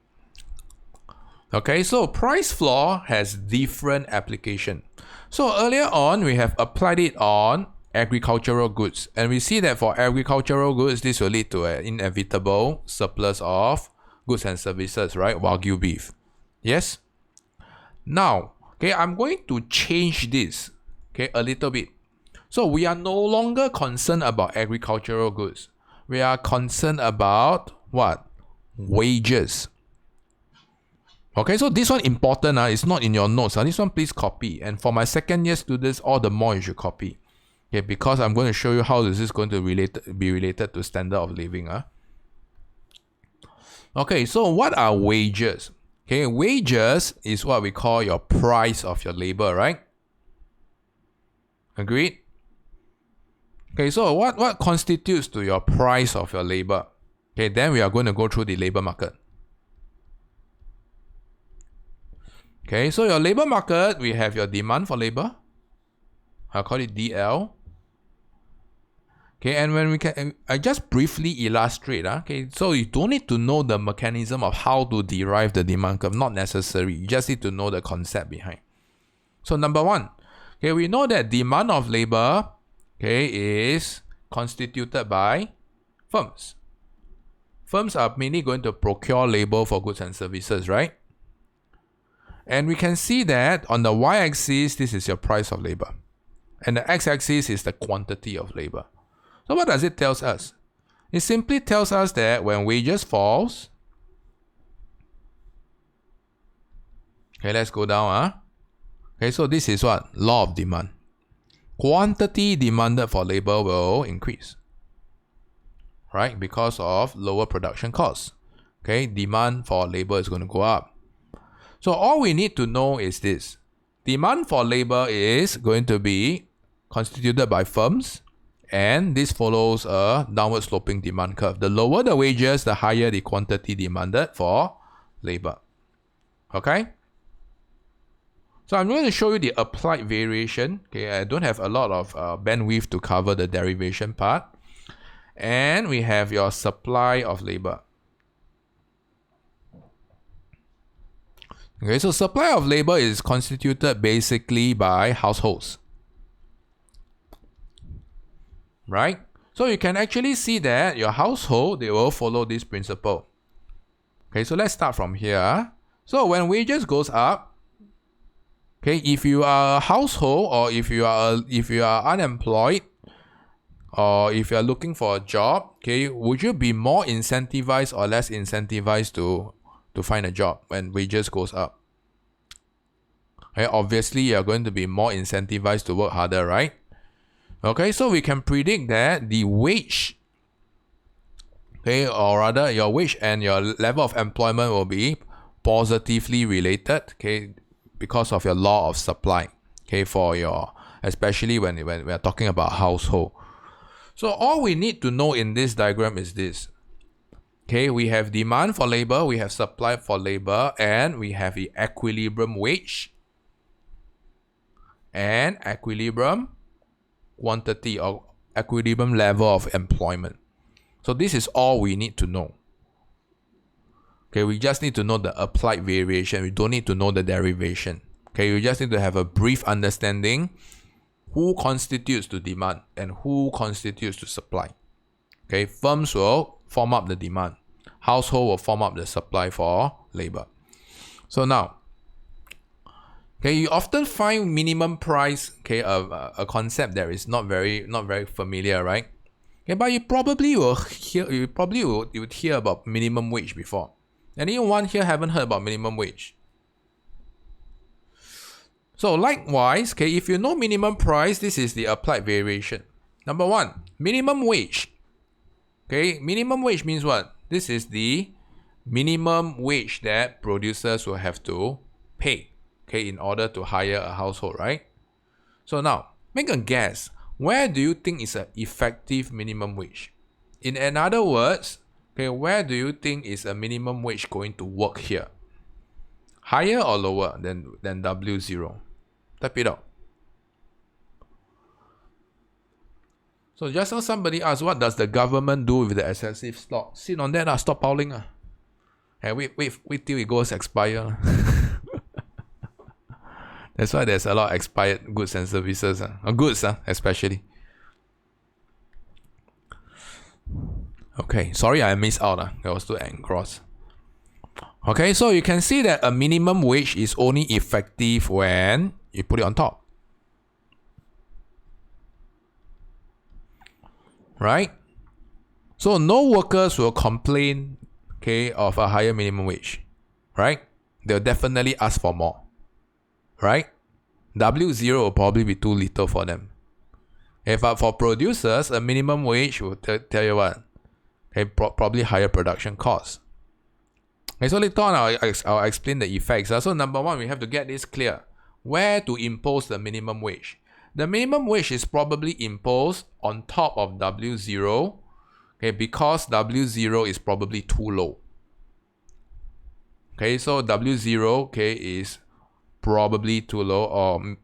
Okay, so price floor has different application. So earlier on, we have applied it on agricultural goods. And we see that for agricultural goods, this will lead to an inevitable surplus of goods and services, right? Wagyu beef. Yes? Now, okay, I'm going to change this, okay, a little bit. So we are no longer concerned about agricultural goods. We are concerned about what? Wages. Okay, so this one important. It's not in your notes. This one please copy. And for my second year students, all the more you should copy. Okay, because I'm going to show you how this is going to be related to standard of living. Okay, so what are wages? Okay, wages is what we call your price of your labor, right? Agreed? Okay, so what constitutes to your price of your labor? Okay, then we are going to go through the labor market. Okay, so your labor market, we have your demand for labor. I'll call it DL. Okay, and when we can, I just briefly illustrate. Okay, so you don't need to know the mechanism of how to derive the demand curve. Not necessary. You just need to know the concept behind. So number one, okay, we know that demand of labor, okay, is constituted by firms. Firms are mainly going to procure labor for goods and services, right? And we can see that on the y-axis, this is your price of labor. And the x-axis is the quantity of labor. So what does it tell us? It simply tells us that when wages falls, okay, let's go down. Okay, so this is what? Law of demand. Quantity demanded for labor will increase, right? Because of lower production costs. Okay, demand for labor is going to go up. So all we need to know is this. Demand for labor is going to be constituted by firms, and this follows a downward sloping demand curve. The lower the wages, the higher the quantity demanded for labor. Okay? So I'm going to show you the applied variation. Okay, I don't have a lot of bandwidth to cover the derivation part. And we have your supply of labor. Okay, so supply of labor is constituted basically by households. Right? So you can actually see that your household, they will follow this principle. Okay, so let's start from here. So when wages goes up, okay, if you are a household or if you are unemployed or if you are looking for a job, okay, would you be more incentivized or less incentivized to find a job when wages goes up? Okay, obviously you're going to be more incentivized to work harder, right? Okay, so we can predict that the wage, okay, or rather your wage and your level of employment will be positively related, okay, because of your law of supply, okay, for your, especially when we're talking about household. So all we need to know in this diagram is this. Okay, we have demand for labor, we have supply for labor, and we have the equilibrium wage and equilibrium quantity or equilibrium level of employment. So this is all we need to know. Okay, we just need to know the applied variation. We don't need to know the derivation. Okay, we just need to have a brief understanding who constitutes to demand and who constitutes to supply. Okay, firms will form up the demand. Household will form up the supply for labor. So now, okay, you often find minimum price, okay, a concept that is not very familiar, right? Okay, but you probably would hear about minimum wage before. Anyone here haven't heard about minimum wage? So likewise, okay, if you know minimum price, this is the applied variation. Number one, minimum wage. Okay, minimum wage means what? This is the minimum wage that producers will have to pay, okay, in order to hire a household, right? So now, make a guess. Where do you think is an effective minimum wage? In other words, okay, where do you think is a minimum wage going to work here? Higher or lower than W0? Type it out. So just now somebody asked, what does the government do with the excessive stock? Sit on that, stop piling. Hey, wait till it goes expire. That's why there's a lot of expired goods and services. Or goods, especially. Okay, sorry I missed out. I was too engrossed. Okay, so you can see that a minimum wage is only effective when you put it on top. Right? So no workers will complain, okay, of a higher minimum wage. Right? They'll definitely ask for more. Right? W0 will probably be too little for them. But for producers, a minimum wage will tell you what? Okay, probably higher production costs. Okay, so later on I'll explain the effects. So number one, we have to get this clear. Where to impose the minimum wage? the minimum wage is probably imposed on top of W0, okay, because W0 is probably too low. Okay, so W0, okay, is probably too low, or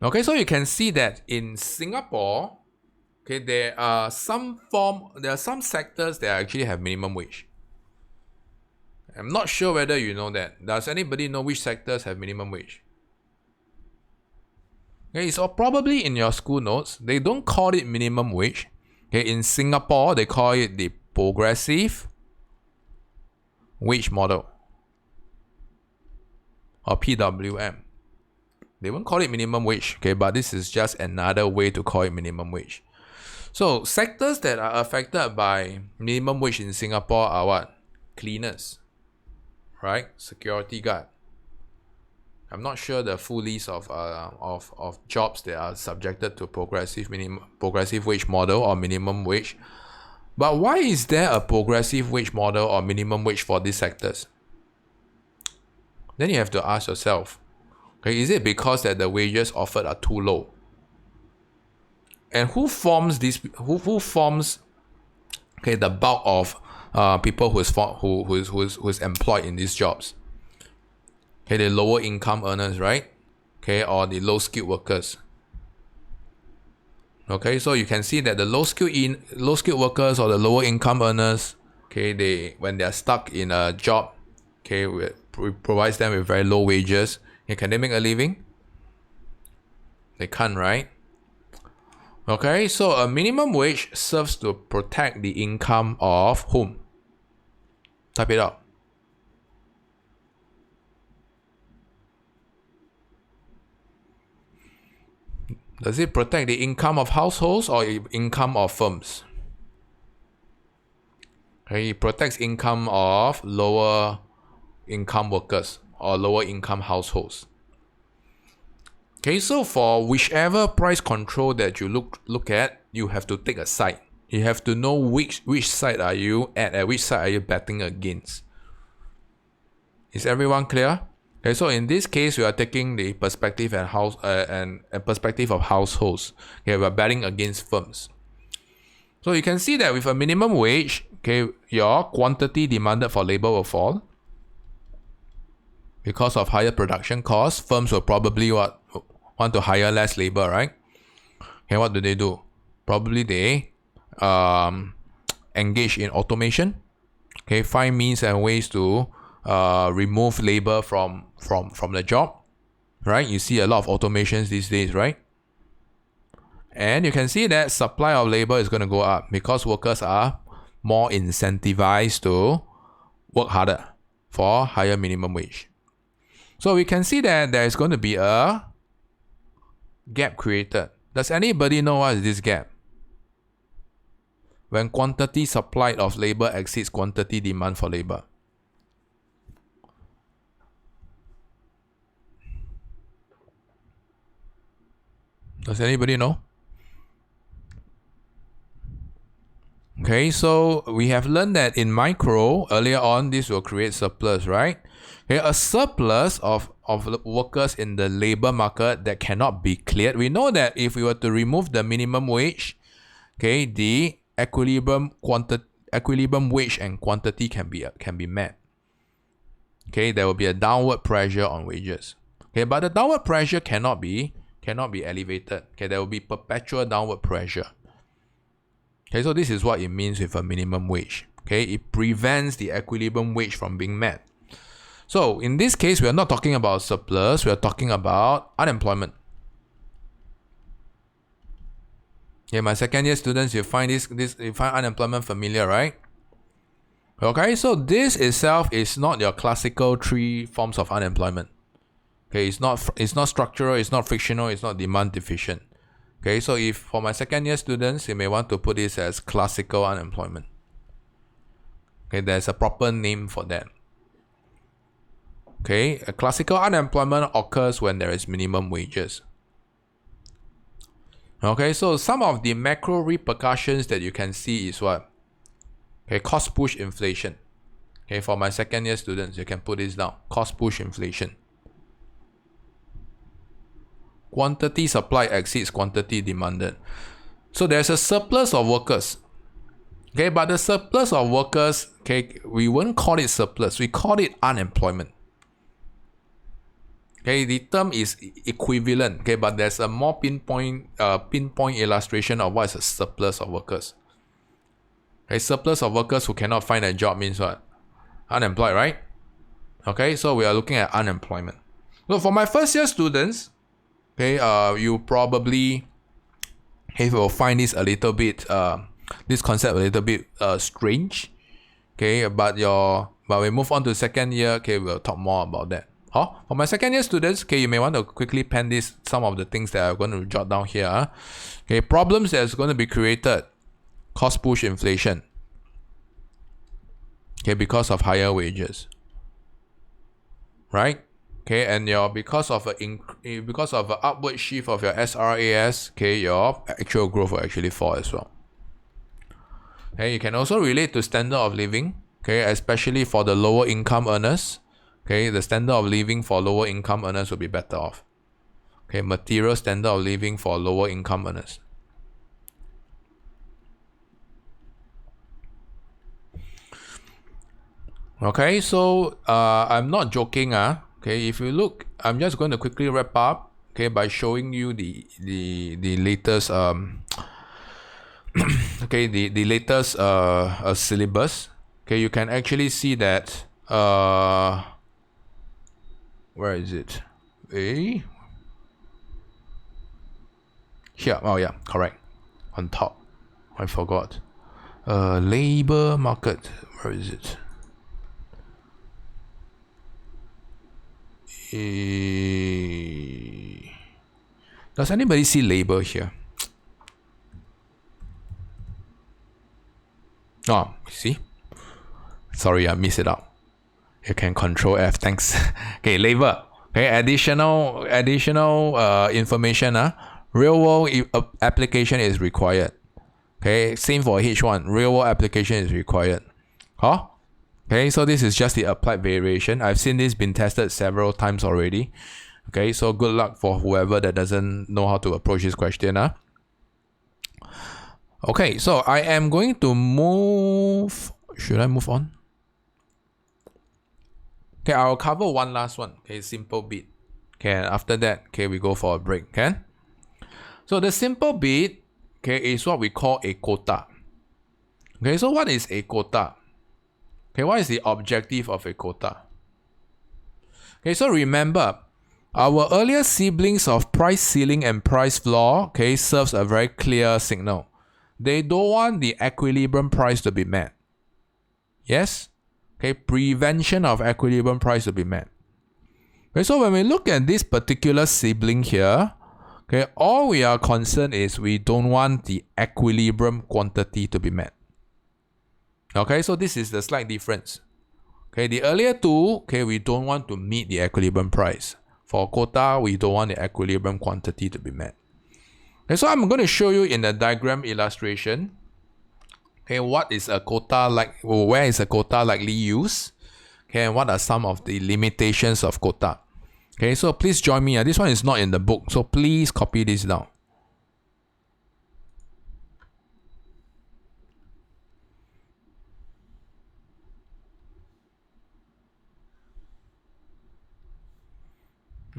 okay, so you can see that in Singapore, okay, there are some sectors that actually have minimum wage. I'm not sure whether you know that. Does anybody know which sectors have minimum wage? Okay, so probably in your school notes, they don't call it minimum wage. Okay, in Singapore, they call it the progressive wage model, or PWM. They won't call it minimum wage, okay, but this is just another way to call it minimum wage. So sectors that are affected by minimum wage in Singapore are what? Cleaners, right? Security guard. I'm not sure the full list of jobs that are subjected to progressive wage model or minimum wage. But why is there a progressive wage model or minimum wage for these sectors? Then you have to ask yourself, okay, is it because that the wages offered are too low? And who forms this? Who forms, okay, the bulk of people who's employed in these jobs? Okay, the lower income earners, right? Okay, or the low skilled workers. Okay, so you can see that the low skilled workers or the lower income earners, okay, when they are stuck in a job, okay, provides them with very low wages. Okay, can they make a living? They can't, right? Okay, so a minimum wage serves to protect the income of whom? Type it out. Does it protect the income of households or income of firms? Okay, it protects income of lower income workers or lower income households. Okay, so for whichever price control that you look at, you have to take a side. You have to know which side are you at which side are you betting against. Is everyone clear? Okay, so in this case, we are taking the perspective and perspective of households. Okay, we are betting against firms. So you can see that with a minimum wage, okay, your quantity demanded for labor will fall. Because of higher production costs, firms will probably want to hire less labor, right? Okay, what do? Probably they engage in automation. Okay, find means and ways to remove labor from the job, right? You see a lot of automations these days, right? And you can see that supply of labor is going to go up because workers are more incentivized to work harder for higher minimum wage. So we can see that there is going to be a gap created. Does anybody know what is this gap? When quantity supplied of labor exceeds quantity demand for labor. Does anybody know? Okay, so we have learned that in micro, earlier on, this will create surplus, right? Okay, a surplus of workers in the labor market that cannot be cleared. We know that if we were to remove the minimum wage, okay, the equilibrium wage and quantity can be met. Okay, there will be a downward pressure on wages. Okay, but the downward pressure cannot be elevated. Okay, there will be perpetual downward pressure. Okay, so this is what it means with a minimum wage. Okay, it prevents the equilibrium wage from being met. So in this case, we are not talking about surplus, we are talking about unemployment. Okay, my second year students, you find you find unemployment familiar, right? Okay, so this itself is not your classical three forms of unemployment. Okay, it's not structural, it's not frictional, it's not demand deficient. Okay, so if for my second year students, you may want to put this as classical unemployment. Okay, there's a proper name for that. Okay, a classical unemployment occurs when there is minimum wages. Okay, so some of the macro repercussions that you can see is what? Okay, cost push inflation. Okay, for my second year students, you can put this down. Cost push inflation. quantity supplied exceeds quantity demanded. So there's a surplus of workers. Okay, but the surplus of workers, okay, we won't call it surplus, we call it unemployment. Okay, the term is equivalent, okay, but there's a more pinpoint illustration of what is a surplus of workers. Okay, surplus of workers who cannot find a job means what? Unemployed, right? Okay, so we are looking at unemployment. So for my first year students, okay, you probably will find this a little bit this concept a little bit strange. Okay, but we move on to second year, okay, we'll talk more about that. For my second year students, okay, you may want to quickly pen some of the things that I'm going to jot down here. Okay, problems that's going to be created. Cost push inflation. Okay, because of higher wages. Right? Okay, and because of an upward shift of your SRAS, okay, your actual growth will actually fall as well. Okay, you can also relate to standard of living, okay, especially for the lower income earners. Okay, the standard of living for lower income earners will be better off. Okay, material standard of living for lower income earners. Okay, so I'm not joking. Okay, if you look, I'm just going to quickly wrap up. Okay, by showing you the latest okay, the latest syllabus. Okay, you can actually see that where is it? Here. Oh yeah, correct. On top. I forgot. Labor market. Where is it? Does anybody see labor here? Oh, see? Sorry, I missed it out. You can control F, thanks. Okay, labor. Okay, additional information. Real world application is required. Okay, same for H1. Real world application is required. Okay, so this is just the applied variation. I've seen this been tested several times already. Okay, so good luck for whoever that doesn't know how to approach this question. Okay, so I am going to move. Should I move on? Okay, I'll cover one last one. Okay, simple bit. Okay, and after that, okay, we go for a break. Okay. So the simple bit, okay, is what we call a quota. Okay, so what is a quota? Okay, what is the objective of a quota? Okay, so remember, our earlier siblings of price ceiling and price floor, okay, serves a very clear signal. They don't want the equilibrium price to be met. Yes? Okay, prevention of equilibrium price to be met. Okay, so when we look at this particular sibling here, okay, all we are concerned is we don't want the equilibrium quantity to be met. Okay, so this is the slight difference. Okay, the earlier two, okay, we don't want to meet the equilibrium price. For quota, we don't want the equilibrium quantity to be met. Okay, so I'm going to show you in the diagram illustration, okay, what is a quota like, or where is a quota likely used, okay, and what are some of the limitations of quota. Okay, so please join me. This one is not in the book, so please copy this down.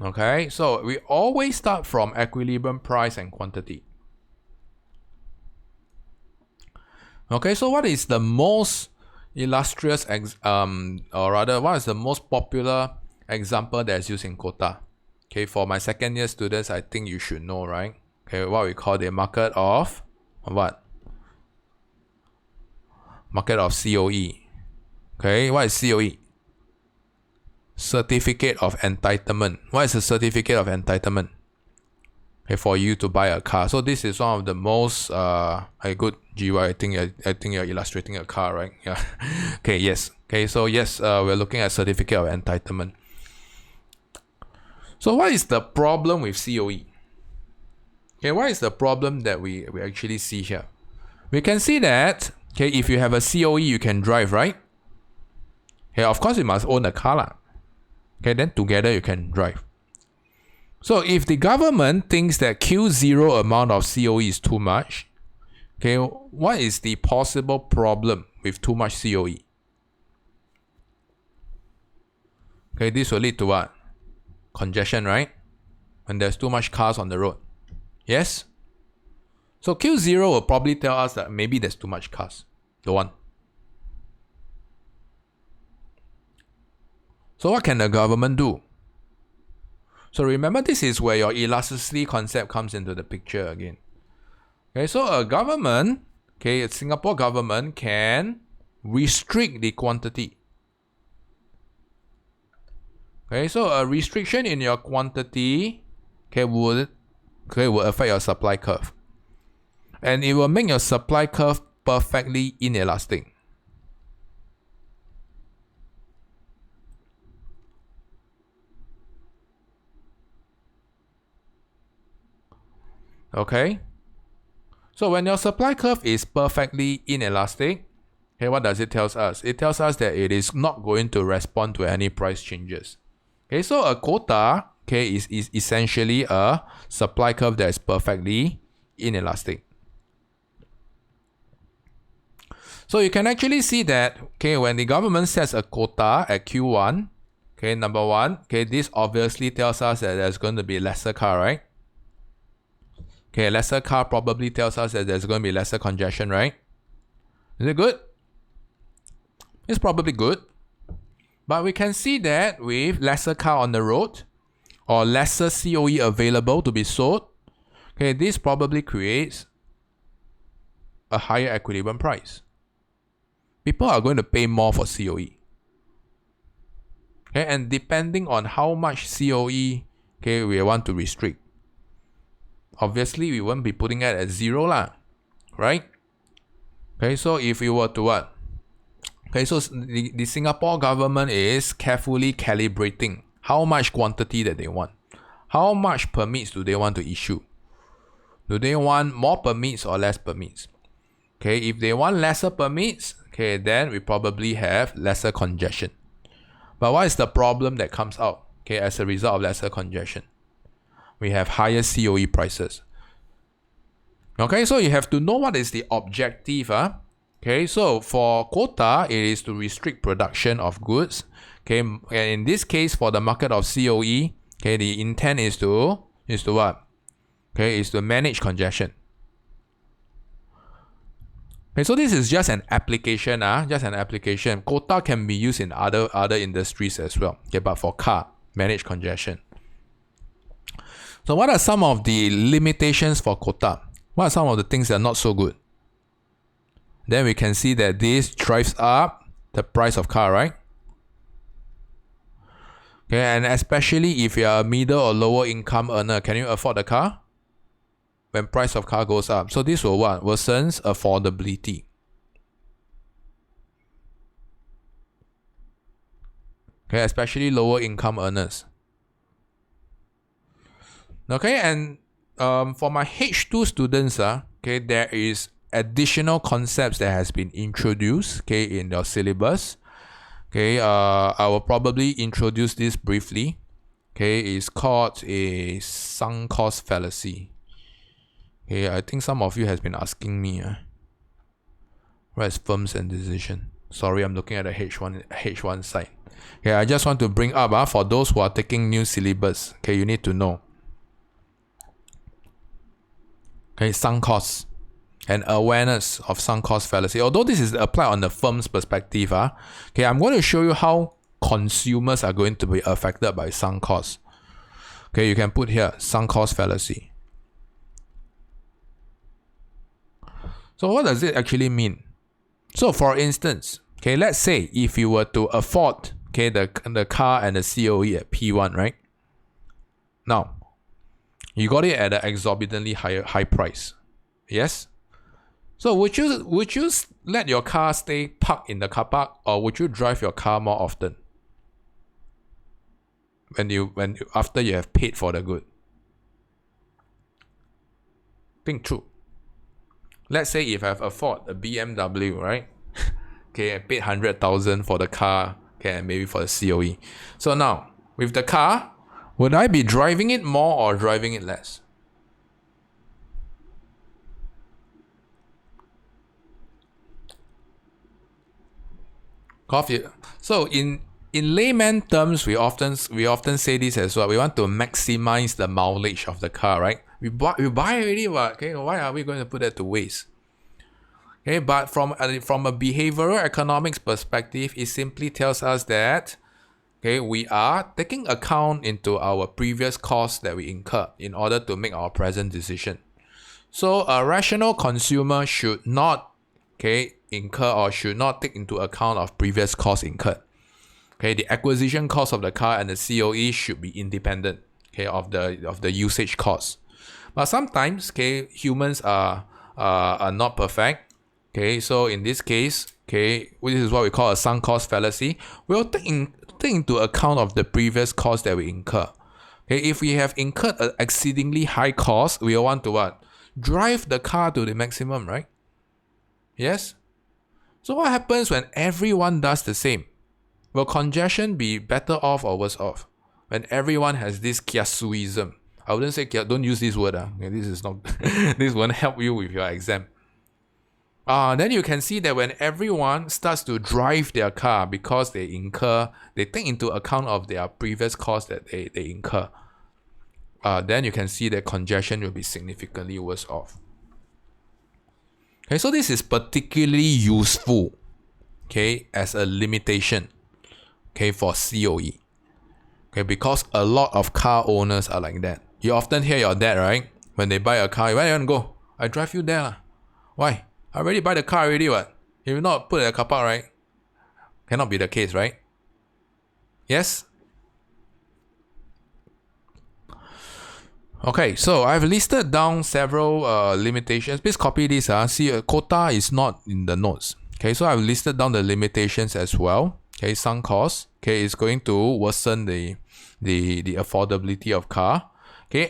Okay, so we always start from equilibrium price and quantity. Okay, so what is the most illustrious, or rather, what is the most popular example that's used in quota? Okay, for my second year students, I think you should know, right? Okay, what we call the market of what? Market of COE. Okay, what is COE? Certificate of entitlement. What is a certificate of entitlement? Okay, for you to buy a car. So this is one of the most good GY. I think you're illustrating a car, right? Yeah. Okay. Yes. Okay. So yes, we're looking at certificate of entitlement. So what is the problem with COE? Okay, what is the problem that we actually see here? We can see that, okay, if you have a COE, you can drive, right? Okay, of course you must own a car lah. Okay, then together you can drive. So if the government thinks that Q0 amount of COE is too much, okay, what is the possible problem with too much COE? Okay, this will lead to what? Congestion, right? When there's too much cars on the road. Yes? So Q0 will probably tell us that maybe there's too much cars. Don't want. So what can the government do? So remember, this is where your elasticity concept comes into the picture again. Okay, so a government, okay, a Singapore government can restrict the quantity. Okay, so a restriction in your quantity will affect your supply curve. And it will make your supply curve perfectly inelastic. Okay? So when your supply curve is perfectly inelastic, okay, what does it tell us? It tells us that it is not going to respond to any price changes. Okay, so a quota, okay, is essentially a supply curve that is perfectly inelastic. So you can actually see that, okay, when the government sets a quota at Q1, okay, number one, okay, this obviously tells us that there's going to be lesser car, right? Okay, lesser car probably tells us that there's going to be lesser congestion, right? Is it good? It's probably good. But we can see that with lesser car on the road or lesser COE available to be sold, okay, this probably creates a higher equilibrium price. People are going to pay more for COE. Okay, and depending on how much COE, okay, we want to restrict. Obviously, we won't be putting it at zero lah, right? Okay, so if you were to what? Okay, so the Singapore government is carefully calibrating how much quantity that they want. How much permits do they want to issue? Do they want more permits or less permits? Okay, if they want lesser permits, okay, then we probably have lesser congestion. But what is the problem that comes out, okay, as a result of lesser congestion? We have higher COE prices. Okay, so you have to know what is the objective. Okay, so for quota, it is to restrict production of goods. Okay, and in this case, for the market of COE, okay, the intent is to what? Okay, is to manage congestion. Okay, so this is just an application, just an application. Quota can be used in other industries as well. Okay, but for car, manage congestion. So what are some of the limitations for quota? What are some of the things that are not so good? Then we can see that this drives up the price of car, right? Okay, and especially if you are a middle or lower income earner, can you afford the car? When price of car goes up. So this will what? Worsens affordability. Okay, especially lower income earners. Okay, and for my H2 students, okay, there is additional concepts that has been introduced, okay, in your syllabus. Okay, I will probably introduce this briefly. Okay, it's called a sunk cost fallacy. Okay, I think some of you has been asking me, where's firms and decision? Sorry, I'm looking at the H1 side. Okay, I just want to bring up for those who are taking new syllabus. Okay, you need to know. Okay, sunk costs and awareness of sunk cost fallacy. Although this is applied on the firm's perspective, okay, I'm going to show you how consumers are going to be affected by sunk costs. Okay, you can put here sunk cost fallacy. So what does it actually mean? So for instance, okay, let's say if you were to afford, okay, the car and the COE at P1, right? Now, you got it at an exorbitantly high price. Yes? So would you let your car stay parked in the car park, or would you drive your car more often? After you have paid for the good. Think through. Let's say if I have afford a BMW, right? Okay, I paid 100,000 for the car, okay, and maybe for the COE. So now, with the car, Would I be driving it more or driving it less? Coffee. So in layman terms, we often say this as well. We want to maximize the mileage of the car, right? We buy already, what? Okay, why are we going to put that to waste? Okay, but from a behavioral economics perspective, it simply tells us that we are taking account into our previous costs that we incur in order to make our present decision. So a rational consumer should not incur or should not take into account of previous costs incurred. The acquisition cost of the car and the COE should be independent of the usage costs. But sometimes humans are not perfect. So in this case, which is what we call a sunk cost fallacy, we'll take into account of the previous cost that we incur. If we have incurred an exceedingly high cost, we will want to what? Drive the car to the maximum, right? Yes? So what happens when everyone does the same? Will congestion be better off or worse off? When everyone has this kiasuism. I wouldn't say don't use this word. This is not this won't help you with your exam. Then you can see that when everyone starts to drive their car because they take into account of their previous costs that they incur, then you can see that congestion will be significantly worse off. So this is particularly useful, as a limitation, for COE, because a lot of car owners are like that. You often hear your dad, right? When they buy a car, where you want to go? I drive you there. Why? I already buy the car already, what? If you not put it in a car park, right? Cannot be the case, right? Yes? Okay, so I've listed down several limitations. Please copy this. See, a quota is not in the notes. So I've listed down the limitations as well. Sunk cost. Is going to worsen the affordability of car.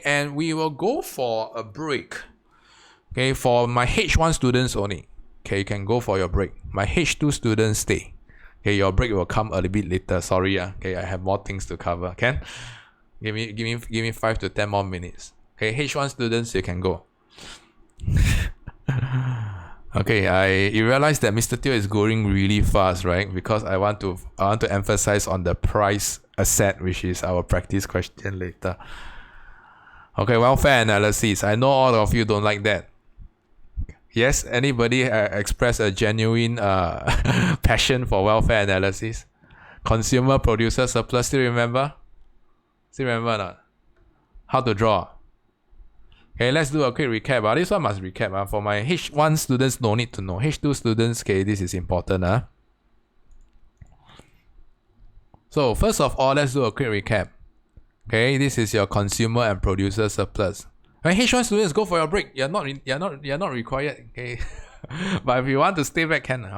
And we will go for a break. For my H1 students only. You can go for your break. My H2 students stay. Your break will come a little bit later. Sorry, I have more things to cover. Can? Give me 5 to 10 more minutes. H1 students, you can go. You realize that Mr. Teo is going really fast, right? Because I want to emphasize on the price asset, which is our practice question later. Welfare analysis. I know all of you don't like that. Yes, anybody express a genuine passion for welfare analysis? Consumer producer surplus, still remember? Still remember or not? How to draw? Let's do a quick recap. This one must recap. For my H1 students, no need to know. H2 students, this is important. So first of all, let's do a quick recap. This is your consumer and producer surplus. When H1 students, go for your break. You're not required. But if you want to stay back, can.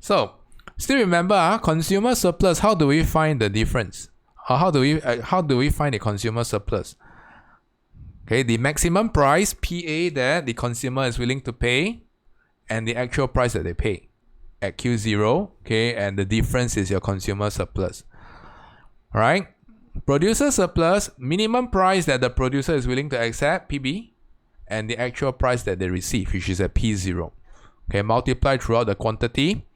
So still remember, consumer surplus. How do we find the difference? How do we find the consumer surplus? The maximum price PA that the consumer is willing to pay, and the actual price that they pay at Q0. And the difference is your consumer surplus. Alright. Producer surplus, minimum price that the producer is willing to accept, PB, and the actual price that they receive, which is at P0. Multiply throughout the quantity.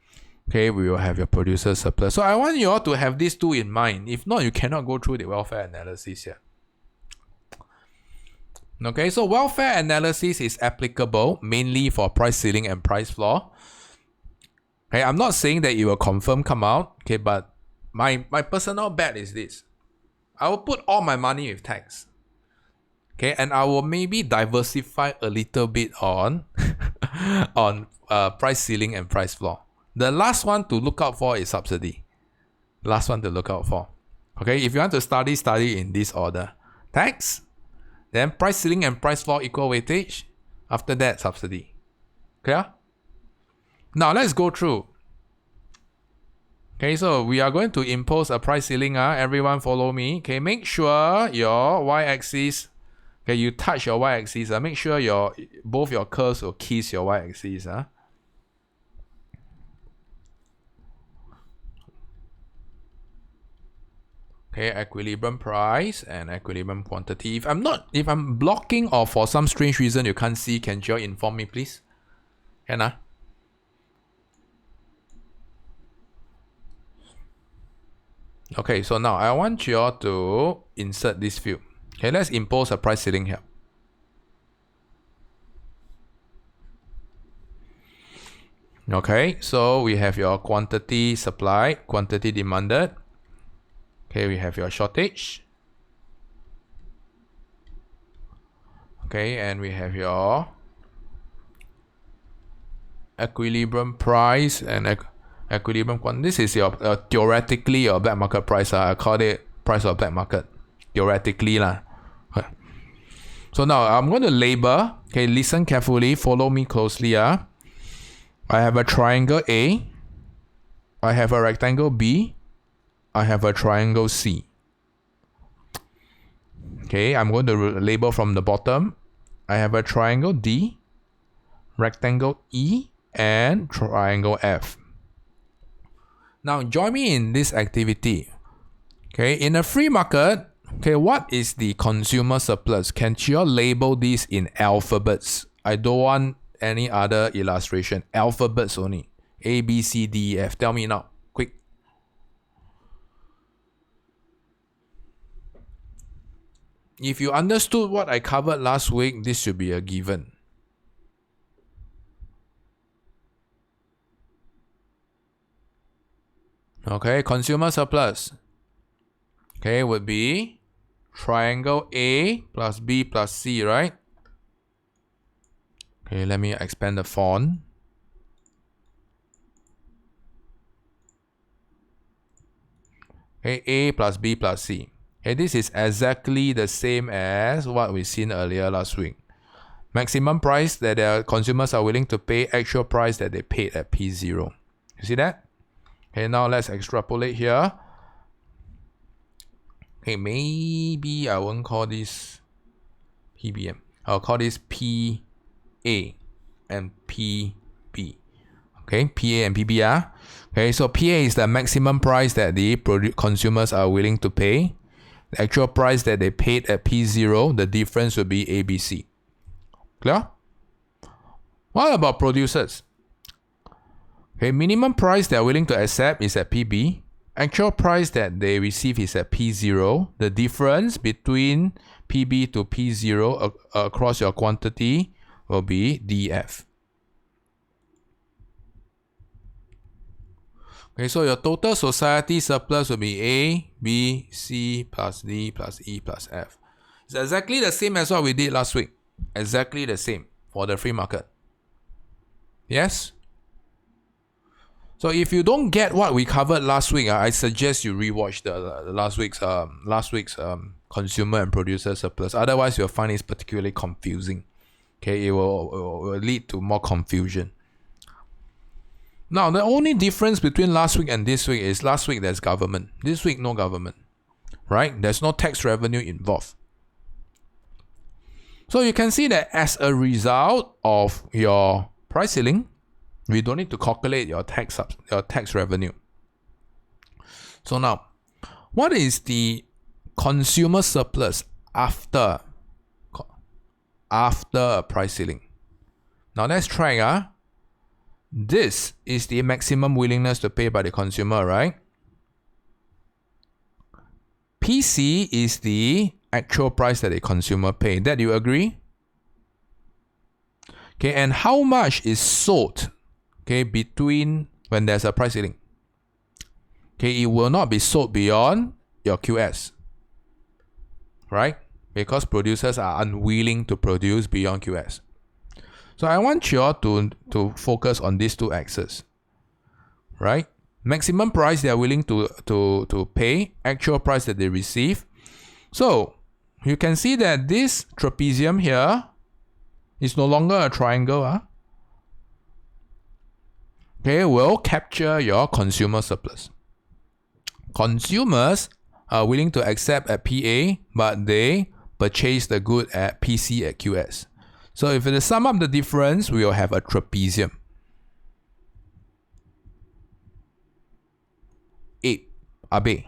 We will have your producer surplus. So I want you all to have these two in mind. If not, you cannot go through the welfare analysis here. So welfare analysis is applicable mainly for price ceiling and price floor. I'm not saying that it will confirm come out. But my personal bet is this. I will put all my money with tax. And I will maybe diversify a little bit on price ceiling and price floor. The last one to look out for is subsidy. Last one to look out for. If you want to study in this order. Tax, then price ceiling and price floor equal weightage. After that, subsidy. Clear? Now let's go through. So we are going to impose a price ceiling. Everyone follow me. Make sure your y-axis, you touch your y-axis. Make sure both your curves will kiss your y-axis. Okay, equilibrium price and equilibrium quantity. If I'm blocking or for some strange reason you can't see, can you inform me please? Can I? Okay, so now I want you all to insert this field. Okay, let's impose a price ceiling here. Okay, so we have your quantity supplied, quantity demanded. Okay, we have your shortage. Okay, and we have your equilibrium price and equilibrium quantity. This is your theoretically your black market price. I call it price of black market. Theoretically lah. Okay. So now I'm going to label. Okay, listen carefully, follow me closely. I have a triangle A. I have a rectangle B. I have a triangle C. Okay, I'm going to label from the bottom. I have a triangle D, rectangle E, and triangle F. Now join me in this activity. Okay, in a free market, okay, what is the consumer surplus? Can you label these in alphabets? I don't want any other illustration. Alphabets only. A, B, C, D, E, F. Tell me now. Quick. If you understood what I covered last week, this should be a given. Okay, consumer surplus. Okay, would be triangle A plus B plus C, right? Okay, let me expand the font. Okay, A plus B plus C. Okay, this is exactly the same as what we seen earlier last week. Maximum price that the consumers are willing to pay, actual price that they paid at P0. You see that? Okay, now let's extrapolate here. Okay, maybe I won't call this PBM. I'll call this PA and PB. Okay, PA and PB are. Okay, so PA is the maximum price that the consumers are willing to pay. The actual price that they paid at P0, the difference will be ABC. Clear? What about producers? Okay, minimum price they're willing to accept is at PB. Actual price that they receive is at P0. The difference between PB to P0 across your quantity will be DF. Okay, so your total society surplus will be A, B, C plus D plus E plus F. It's exactly the same as what we did last week. Exactly the same for the free market. Yes? So if you don't get what we covered last week, I suggest you rewatch the last week's consumer and producer surplus. Otherwise, you'll find it's particularly confusing. Okay, it will lead to more confusion. Now, the only difference between last week and this week is last week there's government. This week, no government. Right? There's no tax revenue involved. So you can see that as a result of your price ceiling, we don't need to calculate your tax revenue. So now, what is the consumer surplus after price ceiling? Now let's try. This is the maximum willingness to pay by the consumer, right? PC is the actual price that the consumer pay. That you agree? Okay, and how much is sold? Okay, between when there's a price ceiling. Okay, it will not be sold beyond your QS. Right? Because producers are unwilling to produce beyond QS. So I want you all to focus on these two axes. Right? Maximum price they are willing to pay, actual price that they receive. So you can see that this trapezium here is no longer a triangle. Okay, will capture your consumer surplus. Consumers are willing to accept at PA, but they purchase the good at PC at QS. So if we sum up the difference, we will have a trapezium. 8 Abe.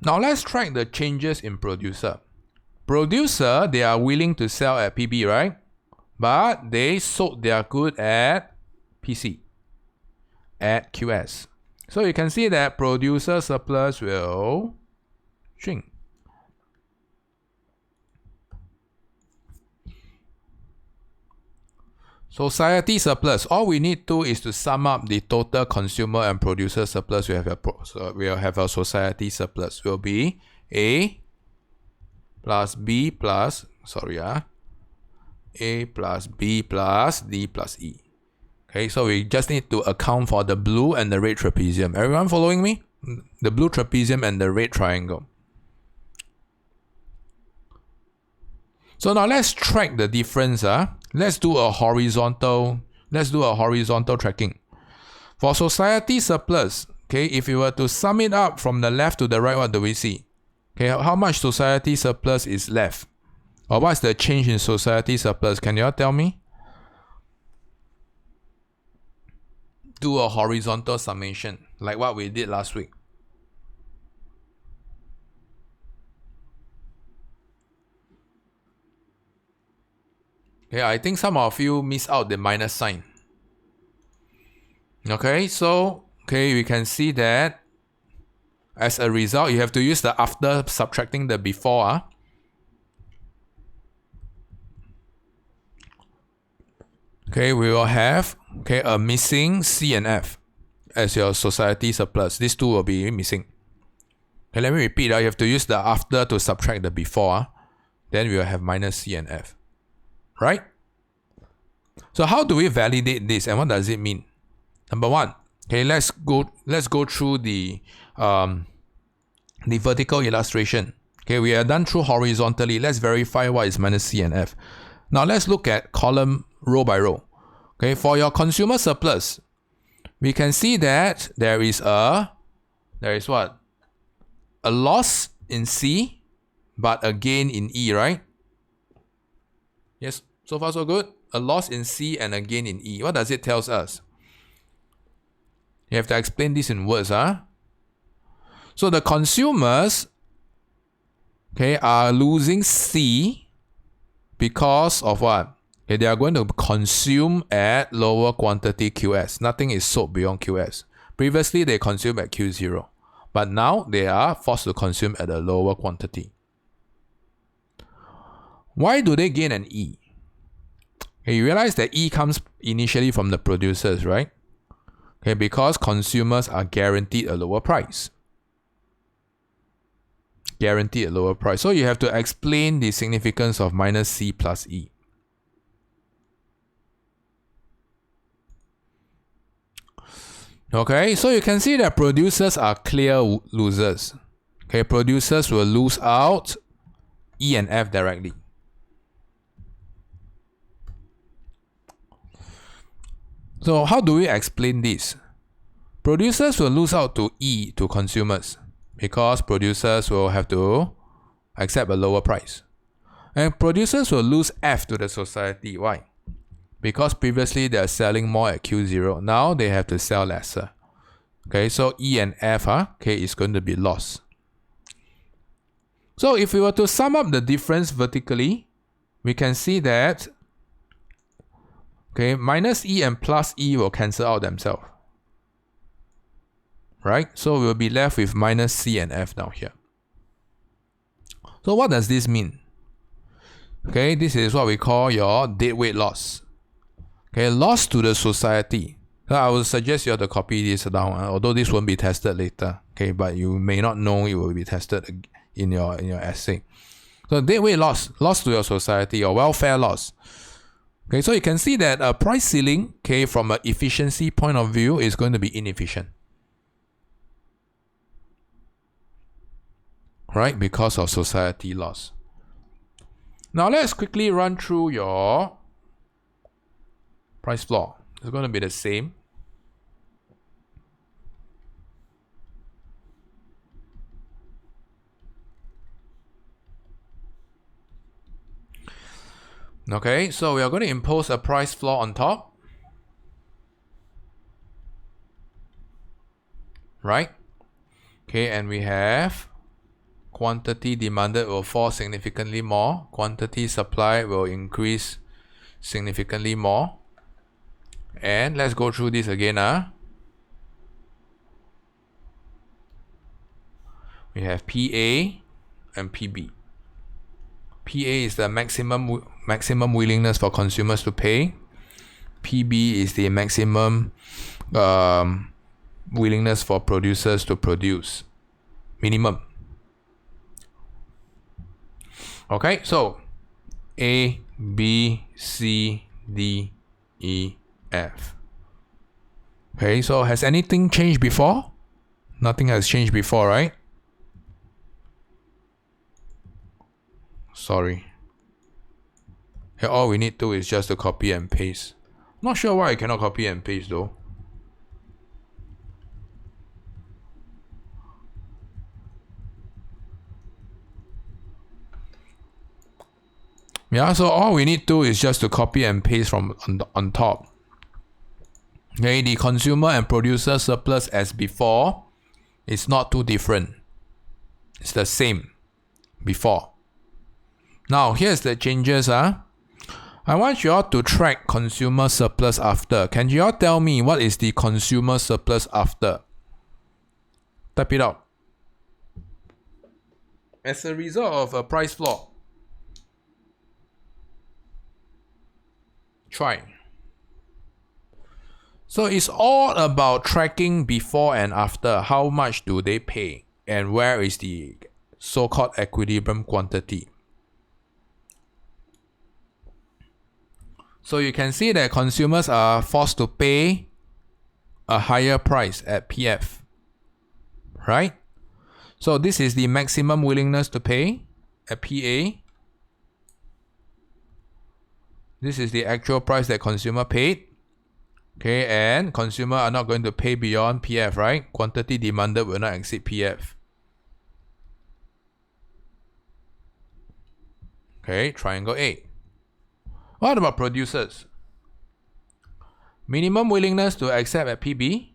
Now let's track the changes in producer. Producer, they are willing to sell at PB, right? But they sold their good at PC, at QS. So you can see that producer surplus will shrink. Society surplus, all we need to is to sum up the total consumer and producer surplus. We'll have a society surplus will be A plus B plus, A plus B plus D plus E. Okay, so we just need to account for the blue and the red trapezium. Everyone following me? The blue trapezium and the red triangle. So now let's track the difference. Let's do a horizontal tracking. For society surplus, okay, if you were to sum it up from the left to the right, what do we see? Okay, how much society surplus is left? Or what's the change in society surplus? Can you all tell me? Do a horizontal summation, like what we did last week. Okay, I think some of you miss out the minus sign. Okay, so we can see that as a result, you have to use the after subtracting the before. Okay, we will have a missing C and F as your society surplus. These two will be missing. Okay, let me repeat. You have to use the after to subtract the before. Then we will have minus C and F. Right? So how do we validate this and what does it mean? Number one, let's go through the vertical illustration. Okay, we are done through horizontally. Let's verify what is minus C and F. Now let's look at column row by row. Okay, for your consumer surplus, we can see that there is what? A loss in C, but a gain in E, right? Yes, so far so good. A loss in C and a gain in E. What does it tell us? You have to explain this in words. So the consumers are losing C because of what? They are going to consume at lower quantity QS. Nothing is sold beyond QS. Previously, they consumed at Q0. But now they are forced to consume at a lower quantity. Why do they gain an E? You realize that E comes initially from the producers, right? Because consumers are guaranteed a lower price. Guaranteed a lower price. So you have to explain the significance of minus C plus E. Okay, so you can see that producers are clear losers. Producers will lose out E and F directly. So how do we explain this? Producers will lose out to E to consumers because producers will have to accept a lower price. And producers will lose F to the society. Why? Because previously they are selling more at Q0. Now they have to sell lesser. So E and F is going to be lost. So if we were to sum up the difference vertically, we can see that minus E and plus E will cancel out themselves. Right? So we'll be left with minus C and F down here. So what does this mean? This is what we call your deadweight loss. Loss to the society. So I would suggest you have to copy this down, although this won't be tested later. But you may not know it will be tested in your essay. So deadweight loss to your society or welfare loss. So you can see that a price ceiling, from an efficiency point of view, is going to be inefficient. Right? Because of society loss. Now let's quickly run through your price floor. It's going to be the same. So we are going to impose a price floor on top. Right? And we have quantity demanded will fall significantly more. Quantity supplied will increase significantly more. And let's go through this again. We have PA and PB. PA is the maximum willingness for consumers to pay. PB is the maximum willingness for producers to produce. Minimum. Okay, so A, B, C, D, E, F. Okay, so has anything changed before? Nothing has changed before, right? Sorry. Here, all we need to is just to copy and paste. Not sure why I cannot copy and paste though. Yeah, so all we need to is just to copy and paste from on top. Okay, the consumer and producer surplus as before is not too different. It's the same before. Now, here's the changes. I want you all to track consumer surplus after. Can you all tell me what is the consumer surplus after? Type it out. As a result of a price floor. Try. So it's all about tracking before and after. How much do they pay? And where is the so-called equilibrium quantity? So you can see that consumers are forced to pay a higher price at PF. Right? So this is the maximum willingness to pay at PA. This is the actual price that consumer paid. Okay, and consumer are not going to pay beyond PF, right? Quantity demanded will not exceed PF. Okay, triangle A. What about producers? Minimum willingness to accept at PB.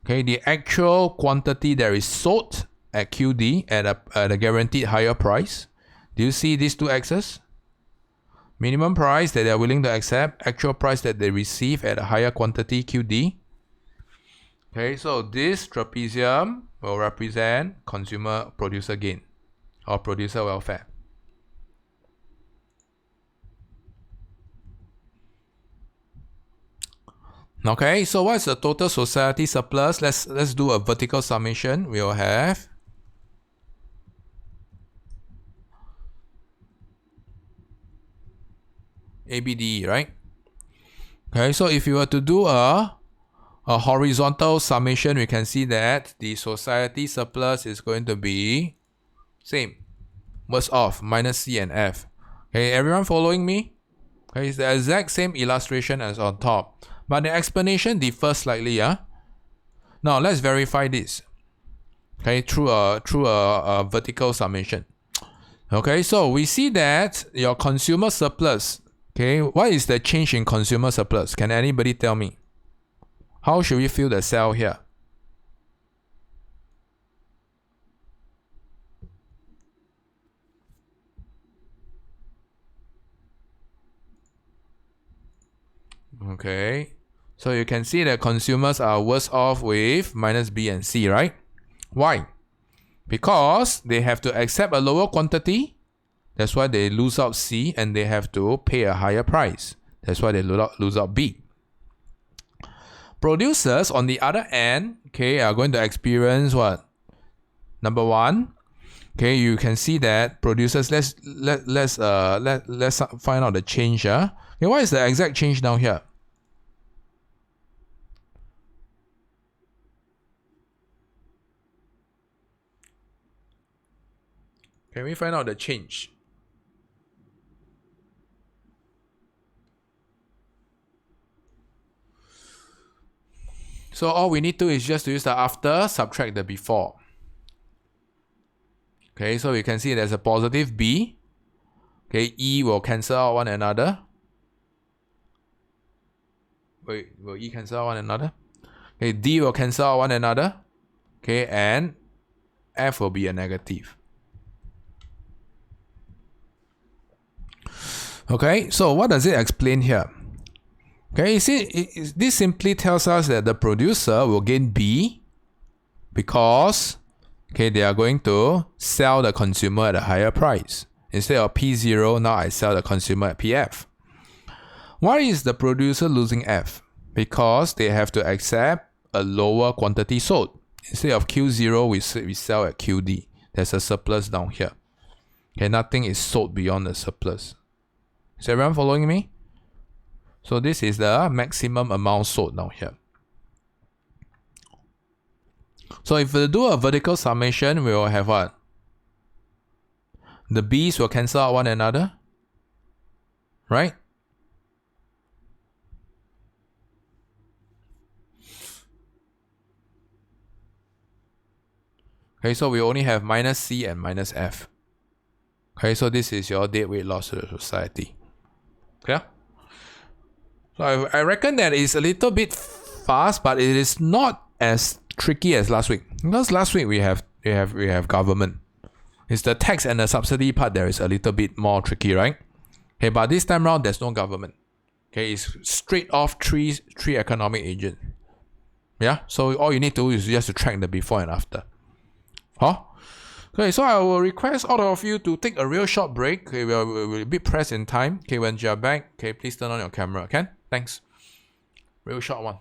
Okay, the actual quantity that is sold at QD at a guaranteed higher price. Do you see these two axes? Minimum price that they are willing to accept, actual price that they receive at a higher quantity QD. Okay, so this trapezium will represent consumer producer gain or producer welfare. Okay, so what's the total society surplus? Let's do a vertical summation. We'll have ABD, right? Okay, so if you were to do a horizontal summation, we can see that the society surplus is going to be same. Worse off, minus C and F. Okay, everyone following me? Okay, it's the exact same illustration as on top. But the explanation differs slightly. Now let's verify this. Okay, through a vertical summation. Okay, so we see that your consumer surplus. Okay, what is the change in consumer surplus? Can anybody tell me? How should we fill the cell here? Okay, so you can see that consumers are worse off with minus B and C, right? Why? Because they have to accept a lower quantity. That's why they lose out C, and they have to pay a higher price. That's why they lose out B. Producers, on the other end, okay, are going to experience what? Number one, okay, you can see that producers. Let's find out the change. Okay, what is the exact change down here? Can we find out the change? So all we need to is just to use the after, subtract the before. Okay, so you can see there's a positive B. Okay, E will cancel out one another. Wait, will E cancel out one another? Okay, D will cancel out one another. Okay, and F will be a negative. Okay, so what does it explain here? Okay, you see, this simply tells us that the producer will gain B because, okay, they are going to sell the consumer at a higher price. Instead of P0, now I sell the consumer at PF. Why is the producer losing F? Because they have to accept a lower quantity sold. Instead of Q0, we sell at QD. There's a surplus down here. Okay, nothing is sold beyond the surplus. Is everyone following me? So this is the maximum amount sold down here. So if we do a vertical summation, we will have what? The B's will cancel out one another, right? Okay, so we only have minus C and minus F. Okay, so this is your deadweight loss to the society. Clear? So I reckon that it's a little bit fast, but it is not as tricky as last week. Because last week we have government. It's the tax and the subsidy part that is a little bit more tricky, right? Okay, but this time around there's no government. Okay, it's straight off three economic agents. Yeah, so all you need to do is just to track the before and after. Huh? Okay, so I will request all of you to take a real short break. Okay, we're a bit pressed in time. Okay, when you're back, okay, please turn on your camera. Okay, thanks. Real short one.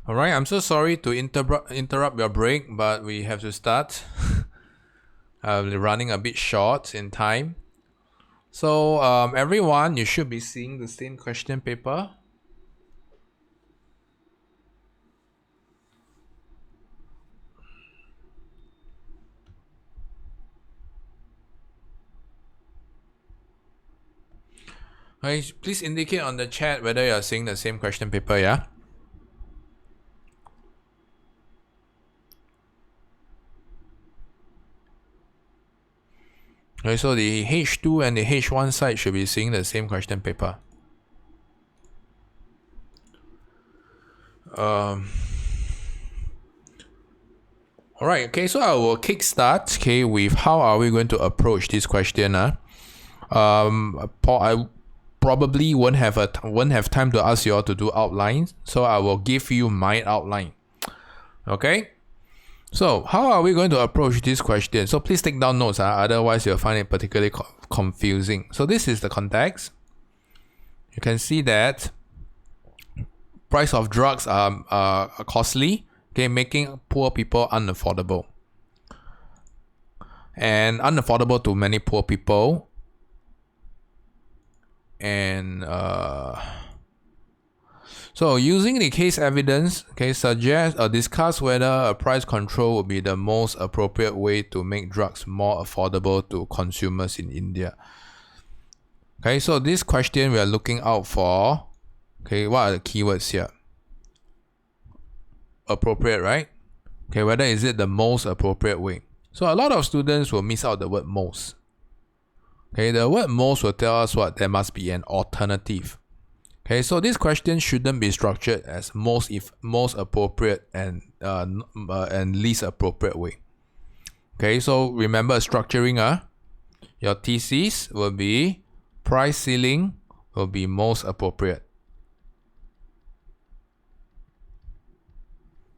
All right, I'm so sorry to interrupt your break, but we have to start. We're running a bit short in time. So everyone, you should be seeing the same question paper. Okay, please indicate on the chat whether you are seeing the same question paper, yeah? Okay, so the H2 and the H1 side should be seeing the same question paper. Alright, okay, so I will kickstart, okay, with how are we going to approach this question. I probably won't have time to ask you all to do outlines, so I will give you my outline. Okay? So, how are we going to approach this question? So, please take down notes, otherwise you'll find it particularly confusing. So, this is the context. You can see that price of drugs are costly, okay, making poor people unaffordable. And unaffordable to many poor people. And so using the case evidence, okay, suggest or discuss whether a price control would be the most appropriate way to make drugs more affordable to consumers in India. Okay, so this question we are looking out for, okay, what are the keywords here? Appropriate, right? Okay, whether is it the most appropriate way? So a lot of students will miss out the word most. Okay, the word most will tell us what there must be an alternative. Okay, so this question shouldn't be structured as most appropriate and least appropriate way. Okay, so remember structuring. Your thesis will be price ceiling will be most appropriate.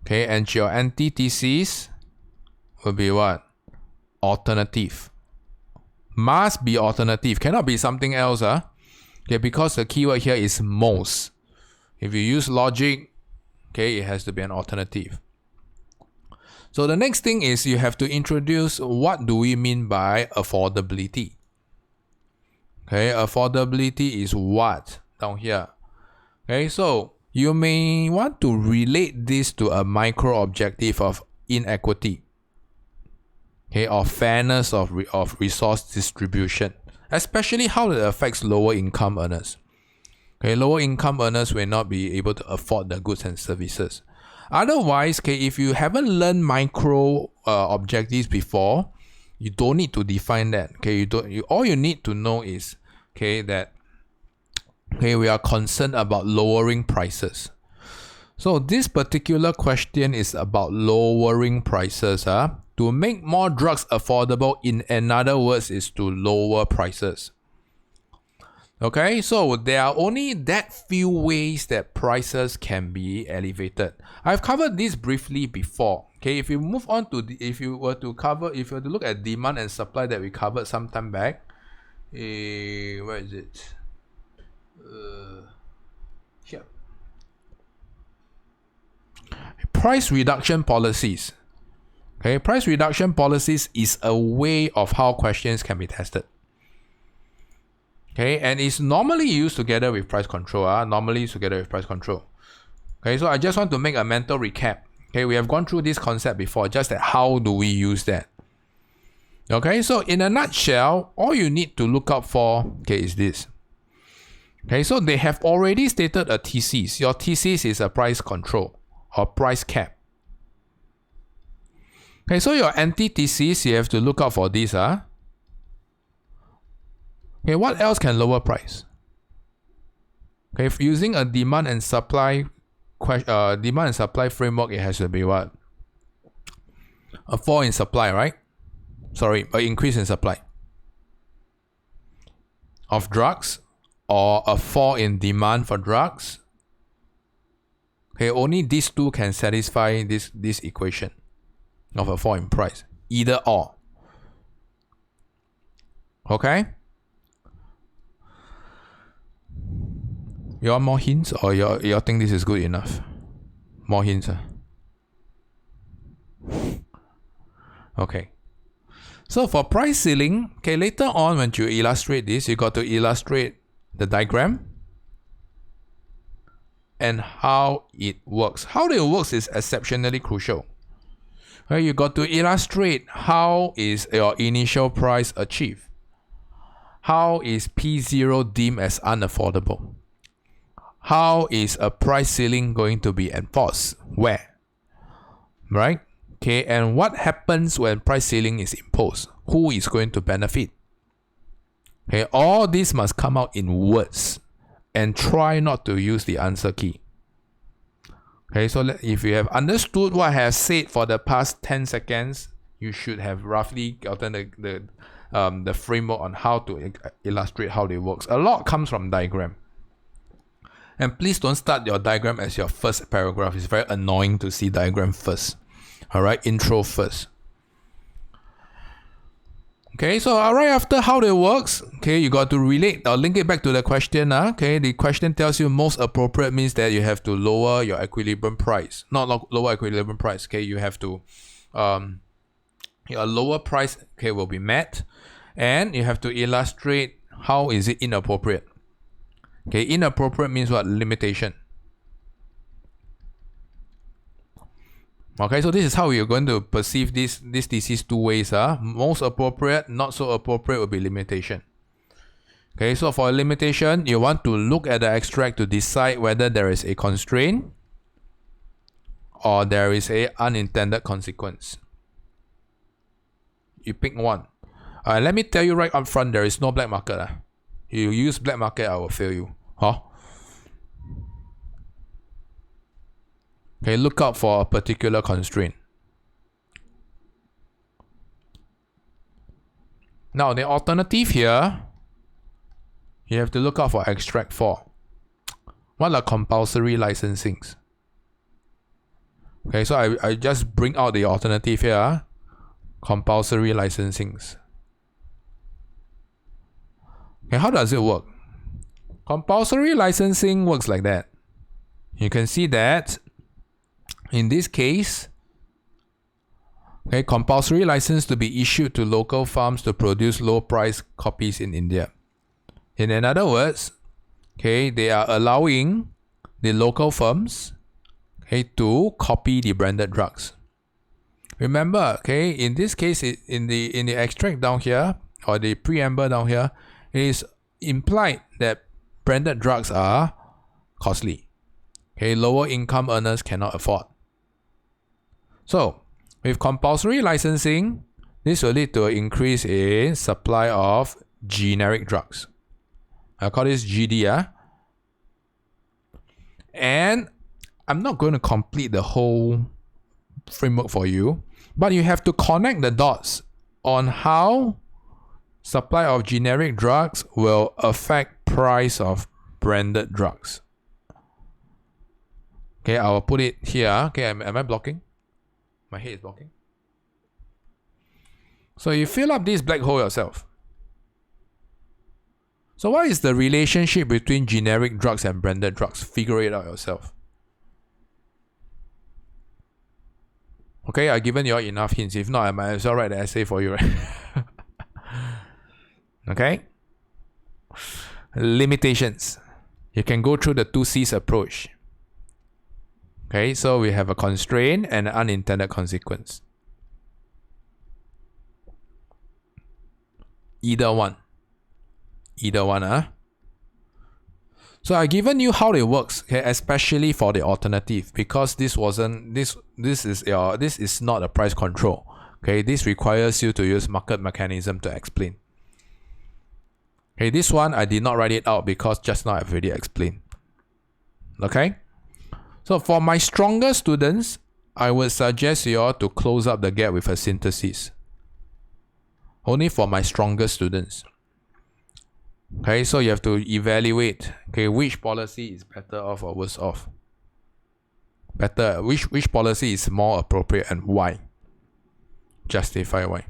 Okay, and your antithesis will be what? Alternative. Must be alternative, cannot be something else. Okay, because the keyword here is most. If you use logic, okay, it has to be an alternative. So the next thing is you have to introduce what do we mean by affordability. Okay, affordability is what? Down here. Okay, so you may want to relate this to a micro objective of inequity. Okay, or fairness of resource distribution. Especially how it affects lower income earners. Okay, lower income earners will not be able to afford the goods and services. Otherwise, okay, if you haven't learned micro objectives before, you don't need to define that. Okay, all you need to know is, okay, that we are concerned about lowering prices. So this particular question is about lowering prices. To make more drugs affordable, in other words, is to lower prices. Okay, so there are only that few ways that prices can be elevated. I've covered this briefly before. Okay, if you move on to if you were to look at demand and supply that we covered some time back, where is it? Here. Price reduction policies. Okay, price reduction policies is a way of how questions can be tested. Okay, and it's normally used together with price control. Okay, so I just want to make a mental recap. Okay, we have gone through this concept before, just that how do we use that? Okay, so in a nutshell, all you need to look out for, okay, is this. Okay, so they have already stated a thesis. Your thesis is a price control or price cap. Okay, so your antithesis, you have to look out for this. Okay, what else can lower price? Okay, if using a demand and supply framework, it has to be what? A fall in supply, right? Sorry, an increase in supply of drugs, or a fall in demand for drugs. Okay, only these two can satisfy this equation of a fall in price. Either or. Okay? You want more hints, or you think this is good enough? More hints. Okay. So for price ceiling, okay, later on when you illustrate this, you got to illustrate the diagram and how it works. How it works is exceptionally crucial. Okay, you got to illustrate how is your initial price achieved. How is P0 deemed as unaffordable? How is a price ceiling going to be enforced? Where? Right? Okay, and what happens when price ceiling is imposed? Who is going to benefit? Okay, all this must come out in words and try not to use the answer key. Okay, so if you have understood what I have said for the past 10 seconds, you should have roughly gotten the framework on how to illustrate how it works. A lot comes from diagram. And please don't start your diagram as your first paragraph. It's very annoying to see diagram first. Alright, intro first. Okay, so right after how it works, okay, you got to relate or link it back to the question. Okay, the question tells you most appropriate means that you have to lower your equilibrium price. Not lower equilibrium price. Okay, you have to your lower price, okay, will be met, and you have to illustrate how is it inappropriate. Okay, inappropriate means what? Limitation. Okay, so this is how you're going to perceive this thesis two ways. Most appropriate, not so appropriate will be limitation. Okay, so for limitation, you want to look at the extract to decide whether there is a constraint or there is a unintended consequence. You pick one. Let me tell you right up front, there is no black market. You use black market, I will fail you. Okay, look out for a particular constraint. Now, the alternative here, you have to look out for extract 4. What are compulsory licensings? Okay, so I just bring out the alternative here. Compulsory licensings. Okay, how does it work? Compulsory licensing works like that. You can see that in this case, okay, compulsory license to be issued to local farms to produce low price copies in India. In other words, okay, they are allowing the local firms, okay, to copy the branded drugs. Remember, okay, in this case, in the extract down here or the preamble down here, it is implied that branded drugs are costly. Okay, lower income earners cannot afford. So, with compulsory licensing, this will lead to an increase in supply of generic drugs. I call this GD. And I'm not going to complete the whole framework for you, but you have to connect the dots on how supply of generic drugs will affect price of branded drugs. Okay, I will put it here. Okay, am I blocking? My head is blocking. So you fill up this black hole yourself. So what is the relationship between generic drugs and branded drugs? Figure it out yourself. Okay, I've given you all enough hints. If not, I might as well write the essay for you. Okay? Limitations. You can go through the 2C's approach. Okay, so we have a constraint and an unintended consequence. Either one. So I've given you how it works, okay, especially for the alternative, because this is not a price control. Okay, this requires you to use market mechanism to explain. Okay, this one I did not write it out because just now I've already explained. Okay? So for my stronger students, I would suggest you all to close up the gap with a synthesis. Only for my stronger students. Okay, so you have to evaluate, okay, which policy is better off or worse off. Better, which policy is more appropriate and why. Justify why.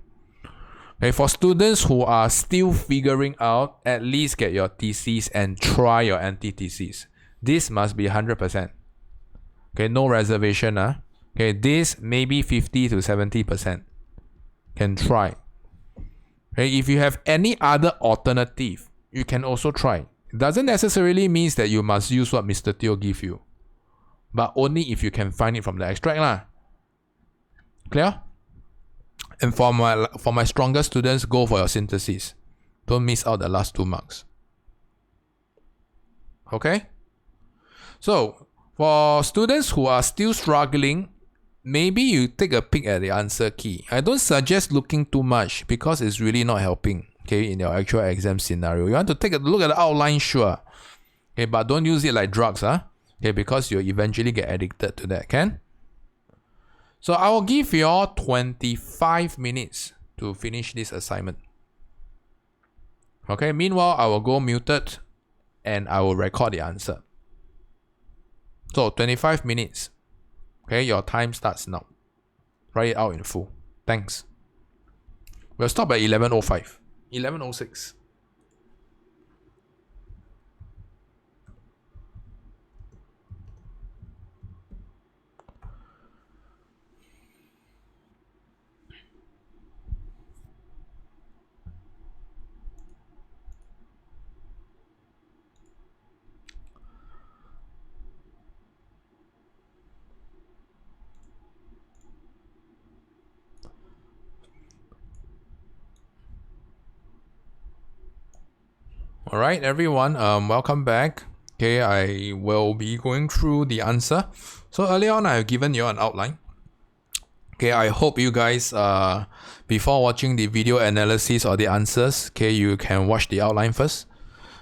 Okay, for students who are still figuring out, at least get your thesis and try your antithesis. This must be 100%. Okay, no reservation. Okay, this maybe 50 to 70%. Can try. Okay, if you have any other alternative, you can also try. It doesn't necessarily mean that you must use what Mr. Teo give you, but only if you can find it from the extract lah. Clear? And for my stronger students, go for your synthesis. Don't miss out the last 2 marks. Okay? So, for students who are still struggling, maybe you take a peek at the answer key. I don't suggest looking too much because it's really not helping, okay, in your actual exam scenario. You want to take a look at the outline, sure. Okay, but don't use it like drugs, okay, because you'll eventually get addicted to that, can? So I will give you all 25 minutes to finish this assignment. Okay, meanwhile, I will go muted and I will record the answer. So 25 minutes. Okay, your time starts now. Write it out in full. Thanks. We'll stop at 11:05. 11:06. Alright, everyone, welcome back. Okay, I will be going through the answer. So earlier on, I've given you an outline. Okay, I hope you guys, before watching the video analysis or the answers, okay, you can watch the outline first.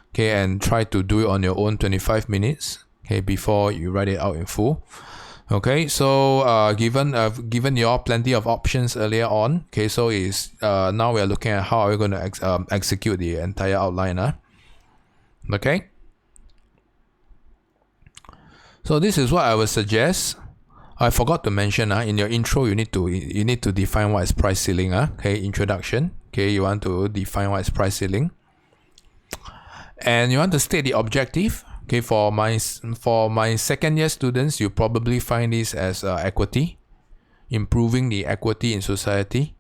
Okay, and try to do it on your own 25 minutes. Okay, before you write it out in full. Okay, so given you all plenty of options earlier on. Okay, so now we are looking at how are we going to execute the entire outline. Okay, so this is what I would suggest. I forgot to mention in your intro you need to define what is price ceiling. Okay, introduction. Okay, you want to define what is price ceiling, and you want to state the objective. Okay, for my second year students, you probably find this as equity, improving the equity in society.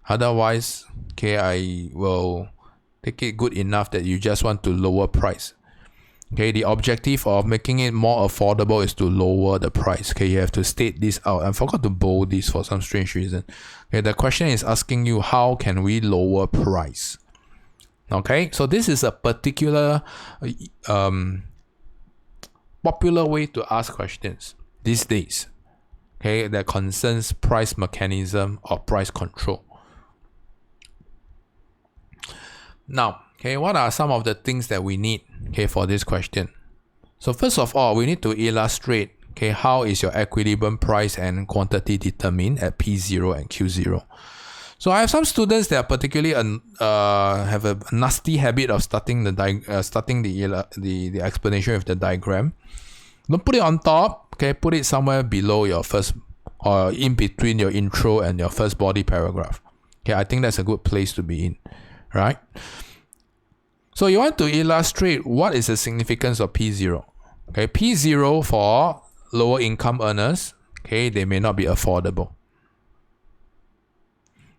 Otherwise, okay, I will take it good enough that you just want to lower price. Okay, the objective of making it more affordable is to lower the price. Okay, you have to state this out. I forgot to bold this for some strange reason. Okay, the question is asking you, how can we lower price? Okay, so this is a particular popular way to ask questions these days. Okay, that concerns price mechanism or price control. Now, okay, what are some of the things that we need, okay, for this question? So first of all, we need to illustrate, okay, how is your equilibrium price and quantity determined at P0 and Q0. So I have some students that are particularly have a nasty habit of starting the explanation with the diagram. Don't put it on top, okay, put it somewhere below your first or in between your intro and your first body paragraph. Okay, I think that's a good place to be in. Right? So you want to illustrate what is the significance of P0. Okay, P0 for lower income earners, okay, they may not be affordable.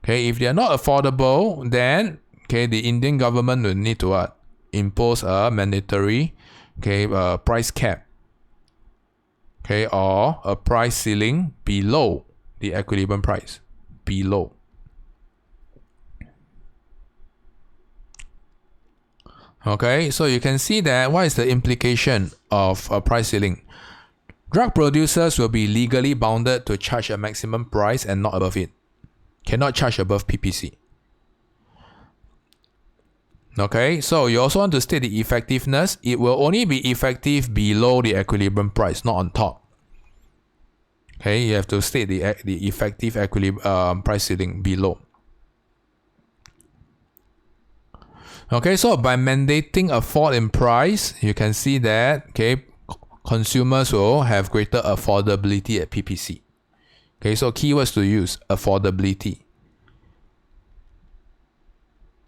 Okay, if they are not affordable, then okay, the Indian government will need to impose a mandatory price cap. Okay, or a price ceiling below the equilibrium price. Below. Okay, so you can see that what is the implication of a price ceiling? Drug producers will be legally bounded to charge a maximum price and not above it. Cannot charge above PPC. Okay, so you also want to state the effectiveness. It will only be effective below the equilibrium price, not on top. Okay, you have to state the effective equilibrium price ceiling below. Okay, so by mandating a fall in price, you can see that consumers will have greater affordability at PPC. Okay, so keywords to use: affordability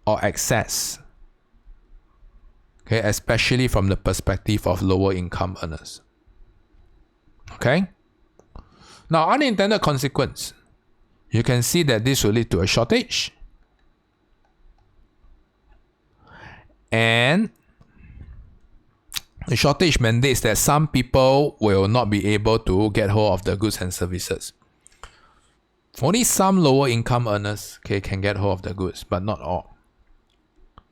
or access. Okay, especially from the perspective of lower income earners. Okay, Now, unintended consequence. You can see that this will lead to a shortage. And the shortage mandates that some people will not be able to get hold of the goods and services. Only some lower income earners can get hold of the goods, but not all.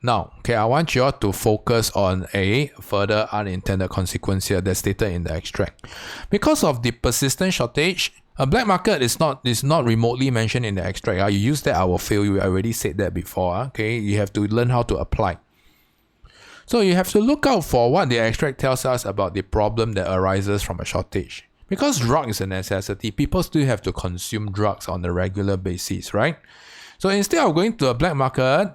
Now, I want you all to focus on a further unintended consequence here that's stated in the extract. Because of the persistent shortage, a black market is not remotely mentioned in the extract. You use that, I will fail you. I already said that before. You have to learn how to apply. So you have to look out for what the extract tells us about the problem that arises from a shortage. Because drug is a necessity, people still have to consume drugs on a regular basis, right? So instead of going to a black market,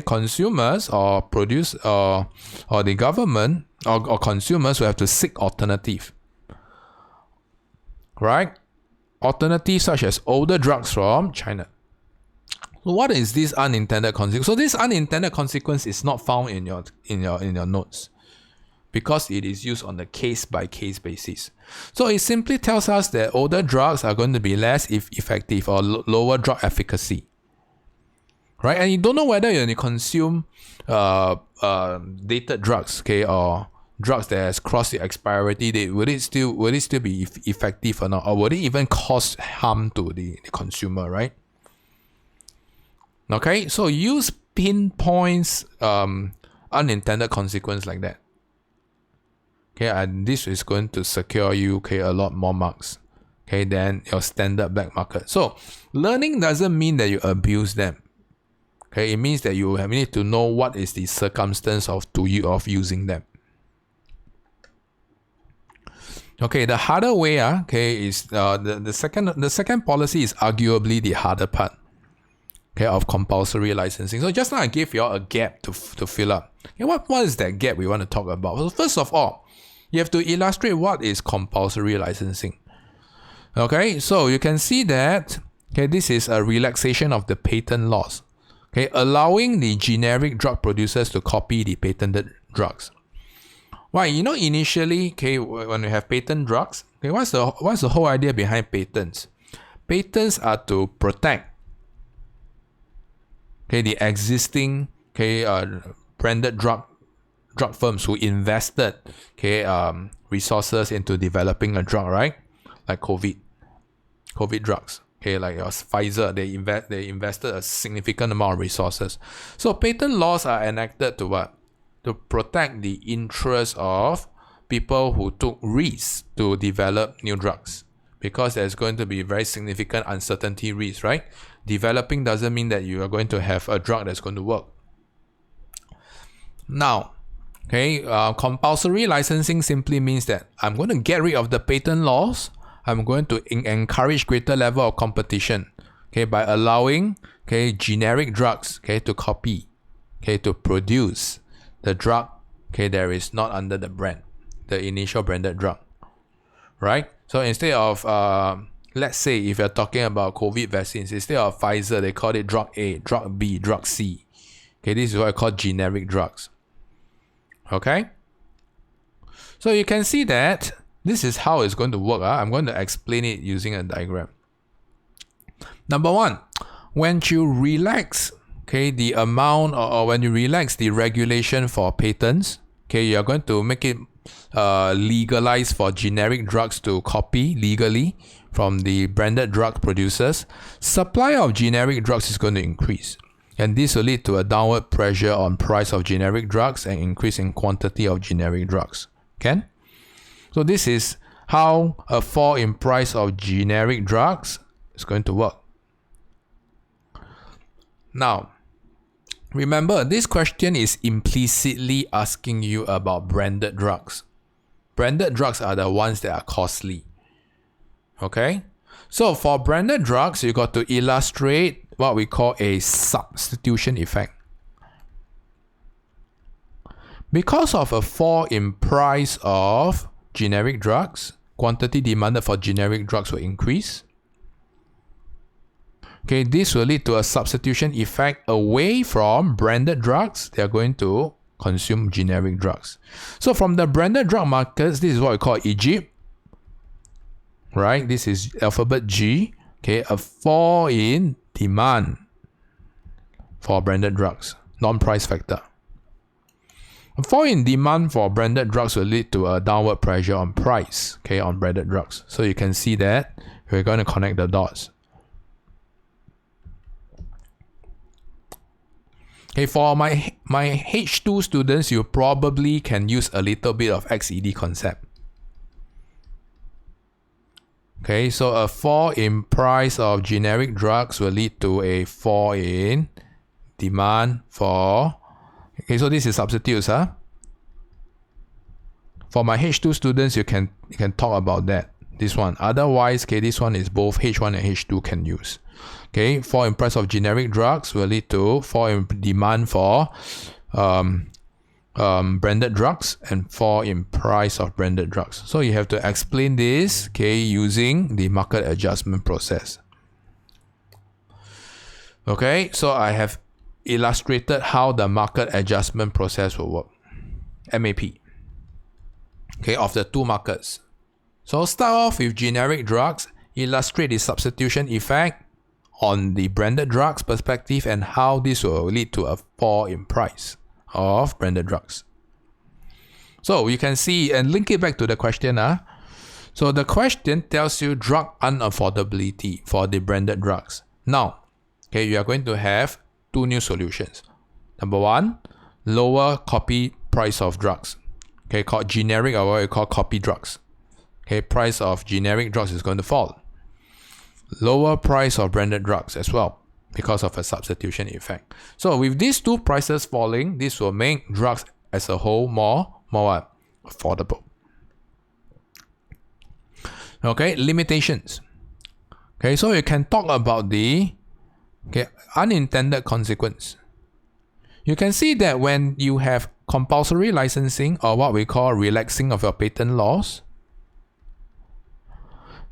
consumers or the government or consumers will have to seek alternative, right? Alternatives such as older drugs from China. So what is this unintended consequence? So this unintended consequence is not found in your notes because it is used on a case-by-case basis. So it simply tells us that older drugs are going to be less effective or lower drug efficacy, right? And you don't know whether when you consume dated drugs, or drugs that has crossed the expiry date, will it still be effective or not, or would it even cause harm to the consumer, right? Okay, so use pinpoints unintended consequence like that. And this is going to secure you a lot more marks than your standard black market. So learning doesn't mean that you abuse them. It means that you need to know what is the circumstance of using them. The harder way is the second policy is arguably the harder part. Of compulsory licensing. So just now I gave you all a gap to fill up. What is that gap we want to talk about? So first of all, you have to illustrate what is compulsory licensing. So you can see that this is a relaxation of the patent laws. Allowing the generic drug producers to copy the patented drugs. Why? Initially, when you have patent drugs, what's the whole idea behind patents? Patents are to protect the existing branded drug firms who invested resources into developing a drug, right? Like COVID drugs. Like Pfizer, they invested a significant amount of resources. So patent laws are enacted to what? To protect the interests of people who took risks to develop new drugs. Because there's going to be very significant uncertainty risks, right? Developing doesn't mean that you are going to have a drug that's going to work. Now, compulsory licensing simply means that I'm going to get rid of the patent laws. I'm going to encourage greater level of competition, by allowing generic drugs to copy, to produce the drug that is not under the brand, the initial branded drug, right? So instead of let's say if you're talking about COVID vaccines, instead of Pfizer, they call it drug A, drug B, drug C. This is what I call generic drugs. So you can see that this is how it's going to work. I'm going to explain it using a diagram. Number one, when you relax the amount or when you relax the regulation for patents, you're going to make it legalized for generic drugs to copy legally from the branded drug producers. Supply of generic drugs is going to increase, and this will lead to a downward pressure on price of generic drugs and increase in quantity of generic drugs. So this is how a fall in price of generic drugs is going to work. Now, remember, this question is implicitly asking you about branded drugs. Branded drugs are the ones that are costly. So for branded drugs, you got to illustrate what we call a substitution effect. Because of a fall in price of generic drugs, quantity demanded for generic drugs will increase. This will lead to a substitution effect away from branded drugs. They are going to consume generic drugs. So from the branded drug markets, this is what we call Egypt. right? This is alphabet G. Okay, a fall in demand for branded drugs, non-price factor. A fall in demand for branded drugs will lead to a downward pressure on price, okay, on branded drugs. So you can see that we're going to connect the dots. Okay, for my H2 students, you probably can use a little bit of XED concept. Okay, so a fall in price of generic drugs will lead to a fall in demand for... Okay, so this is substitutes, huh? For my H2 students, you can talk about that. This one. Otherwise, okay, this one is both H1 and H2 can use. Okay, fall in price of generic drugs will lead to fall in demand for branded drugs and fall in price of branded drugs. So you have to explain this, okay, using the market adjustment process. Okay, so I have illustrated how the market adjustment process will work. MAP. Okay, of the two markets. So start off with generic drugs, illustrate the substitution effect on the branded drugs perspective and how this will lead to a fall in price of branded drugs. So you can see and link it back to the question. So the question tells you drug unaffordability for the branded drugs. Now, okay, you are going to have two new solutions. Number one, lower copy price of drugs. Okay, called generic or what we call copy drugs. Okay, price of generic drugs is going to fall. Lower price of branded drugs as well because of a substitution effect. So with these two prices falling, this will make drugs as a whole more affordable. Okay, limitations. Okay, so you can talk about the unintended consequence. You can see that when you have compulsory licensing or what we call relaxing of your patent laws,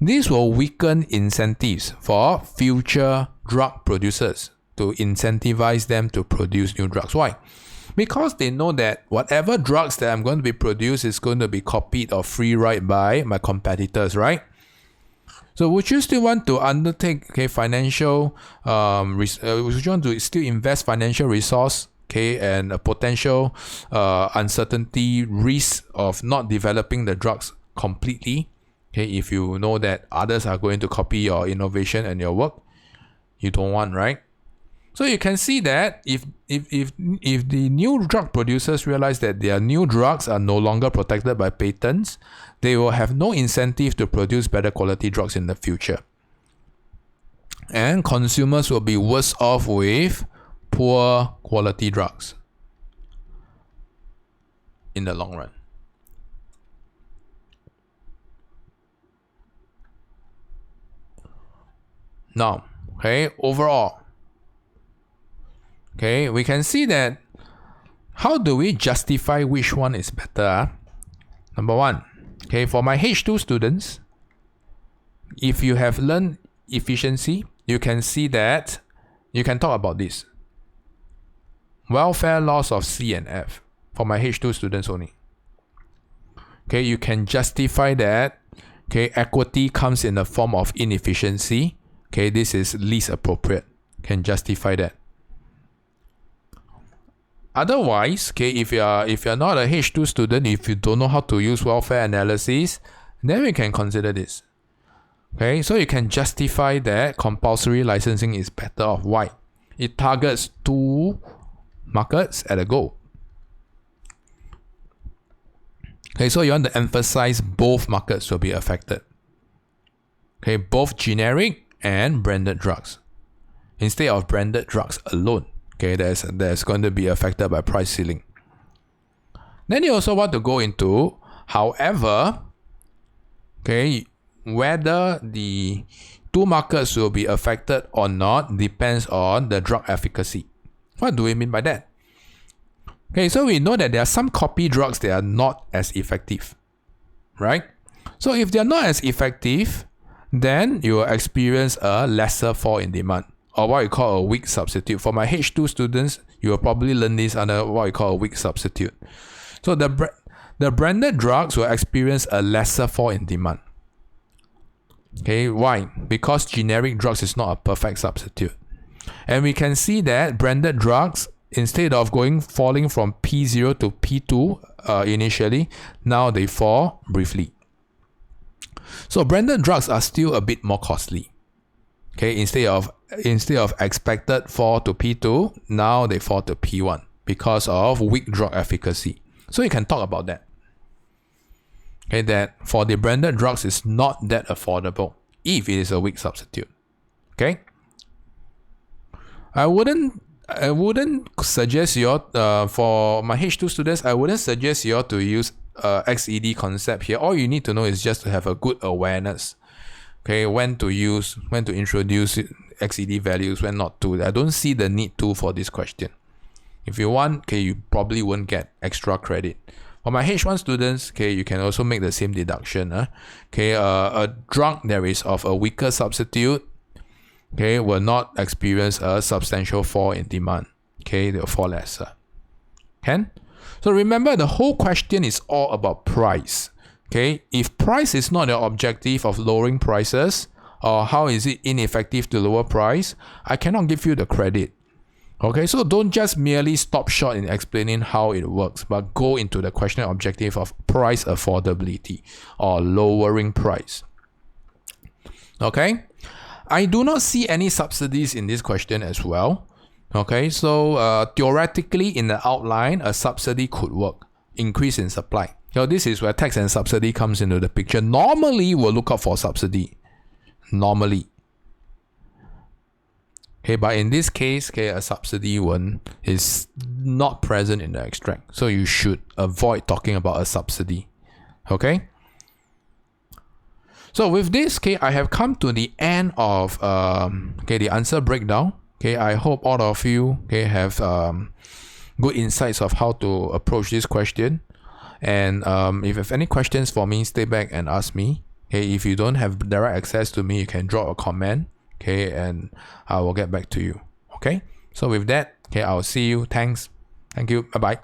this will weaken incentives for future drug producers to incentivize them to produce new drugs. Why? Because they know that whatever drugs that I'm going to be produced is going to be copied or free ride by my competitors, right? So would you still want to undertake financial, would you want to still invest financial resource, and a potential uncertainty risk of not developing the drugs completely? If you know that others are going to copy your innovation and your work, you don't want, right? So you can see that if the new drug producers realize that their new drugs are no longer protected by patents, they will have no incentive to produce better quality drugs in the future. And consumers will be worse off with poor quality drugs in the long run. Now, overall, we can see that how do we justify which one is better? Number one, for my H2 students, if you have learned efficiency, you can see that you can talk about this. Welfare loss of C and F for my H2 students only. You can justify that. Equity comes in the form of inefficiency. This is least appropriate. Can justify that. Otherwise, if you're not a H2 student, if you don't know how to use welfare analysis, then we can consider this. So you can justify that compulsory licensing is better off. Why? It targets two markets at a go. So you want to emphasize both markets will be affected. Both generic and branded drugs. Instead of branded drugs alone, that's going to be affected by price ceiling. Then you also want to go into, however, whether the two markets will be affected or not depends on the drug efficacy. What do we mean by that? So we know that there are some copy drugs that are not as effective, right? So if they are not as effective, then you will experience a lesser fall in demand, or what we call a weak substitute. For my H2 students, you will probably learn this under what we call a weak substitute. So the branded drugs will experience a lesser fall in demand. Okay, why? Because generic drugs is not a perfect substitute. And we can see that branded drugs, instead of falling from P0 to P2 initially, now they fall briefly. So branded drugs are still a bit more costly. Okay, instead of expected fall to P2, now they fall to P1 because of weak drug efficacy. So you can talk about that. Okay, that for the branded drugs is not that affordable if it is a weak substitute. Okay, I wouldn't suggest you for my H2 students, I wouldn't suggest you to use XED concept here. All you need to know is just to have a good awareness. Okay, when to introduce XED values, when not to. I don't see the need to for this question. If you want, okay, you probably won't get extra credit. For my H1 students, okay, you can also make the same deduction. Okay, a drug that is of a weaker substitute, okay, will not experience a substantial fall in demand. Okay, they'll fall lesser. Can? So remember, the whole question is all about price. Okay, if price is not your objective of lowering prices, or how is it ineffective to lower price, I cannot give you the credit. Okay, so don't just merely stop short in explaining how it works, but go into the question objective of price affordability or lowering price. Okay, I do not see any subsidies in this question as well. Okay, so theoretically in the outline, a subsidy could work. Increase in supply. So this is where tax and subsidy comes into the picture. Normally, we'll look out for subsidy. Normally. Okay, but in this case, okay, a subsidy one is not present in the extract. So you should avoid talking about a subsidy. Okay? So with this, okay, I have come to the end of the answer breakdown. Okay, I hope all of you have good insights of how to approach this question. And if you have any questions for me, stay back and ask me. Okay, if you don't have direct access to me, you can drop a comment. Okay, and I will get back to you. Okay, so with that, okay, I'll see you. Thanks. Thank you. Bye bye.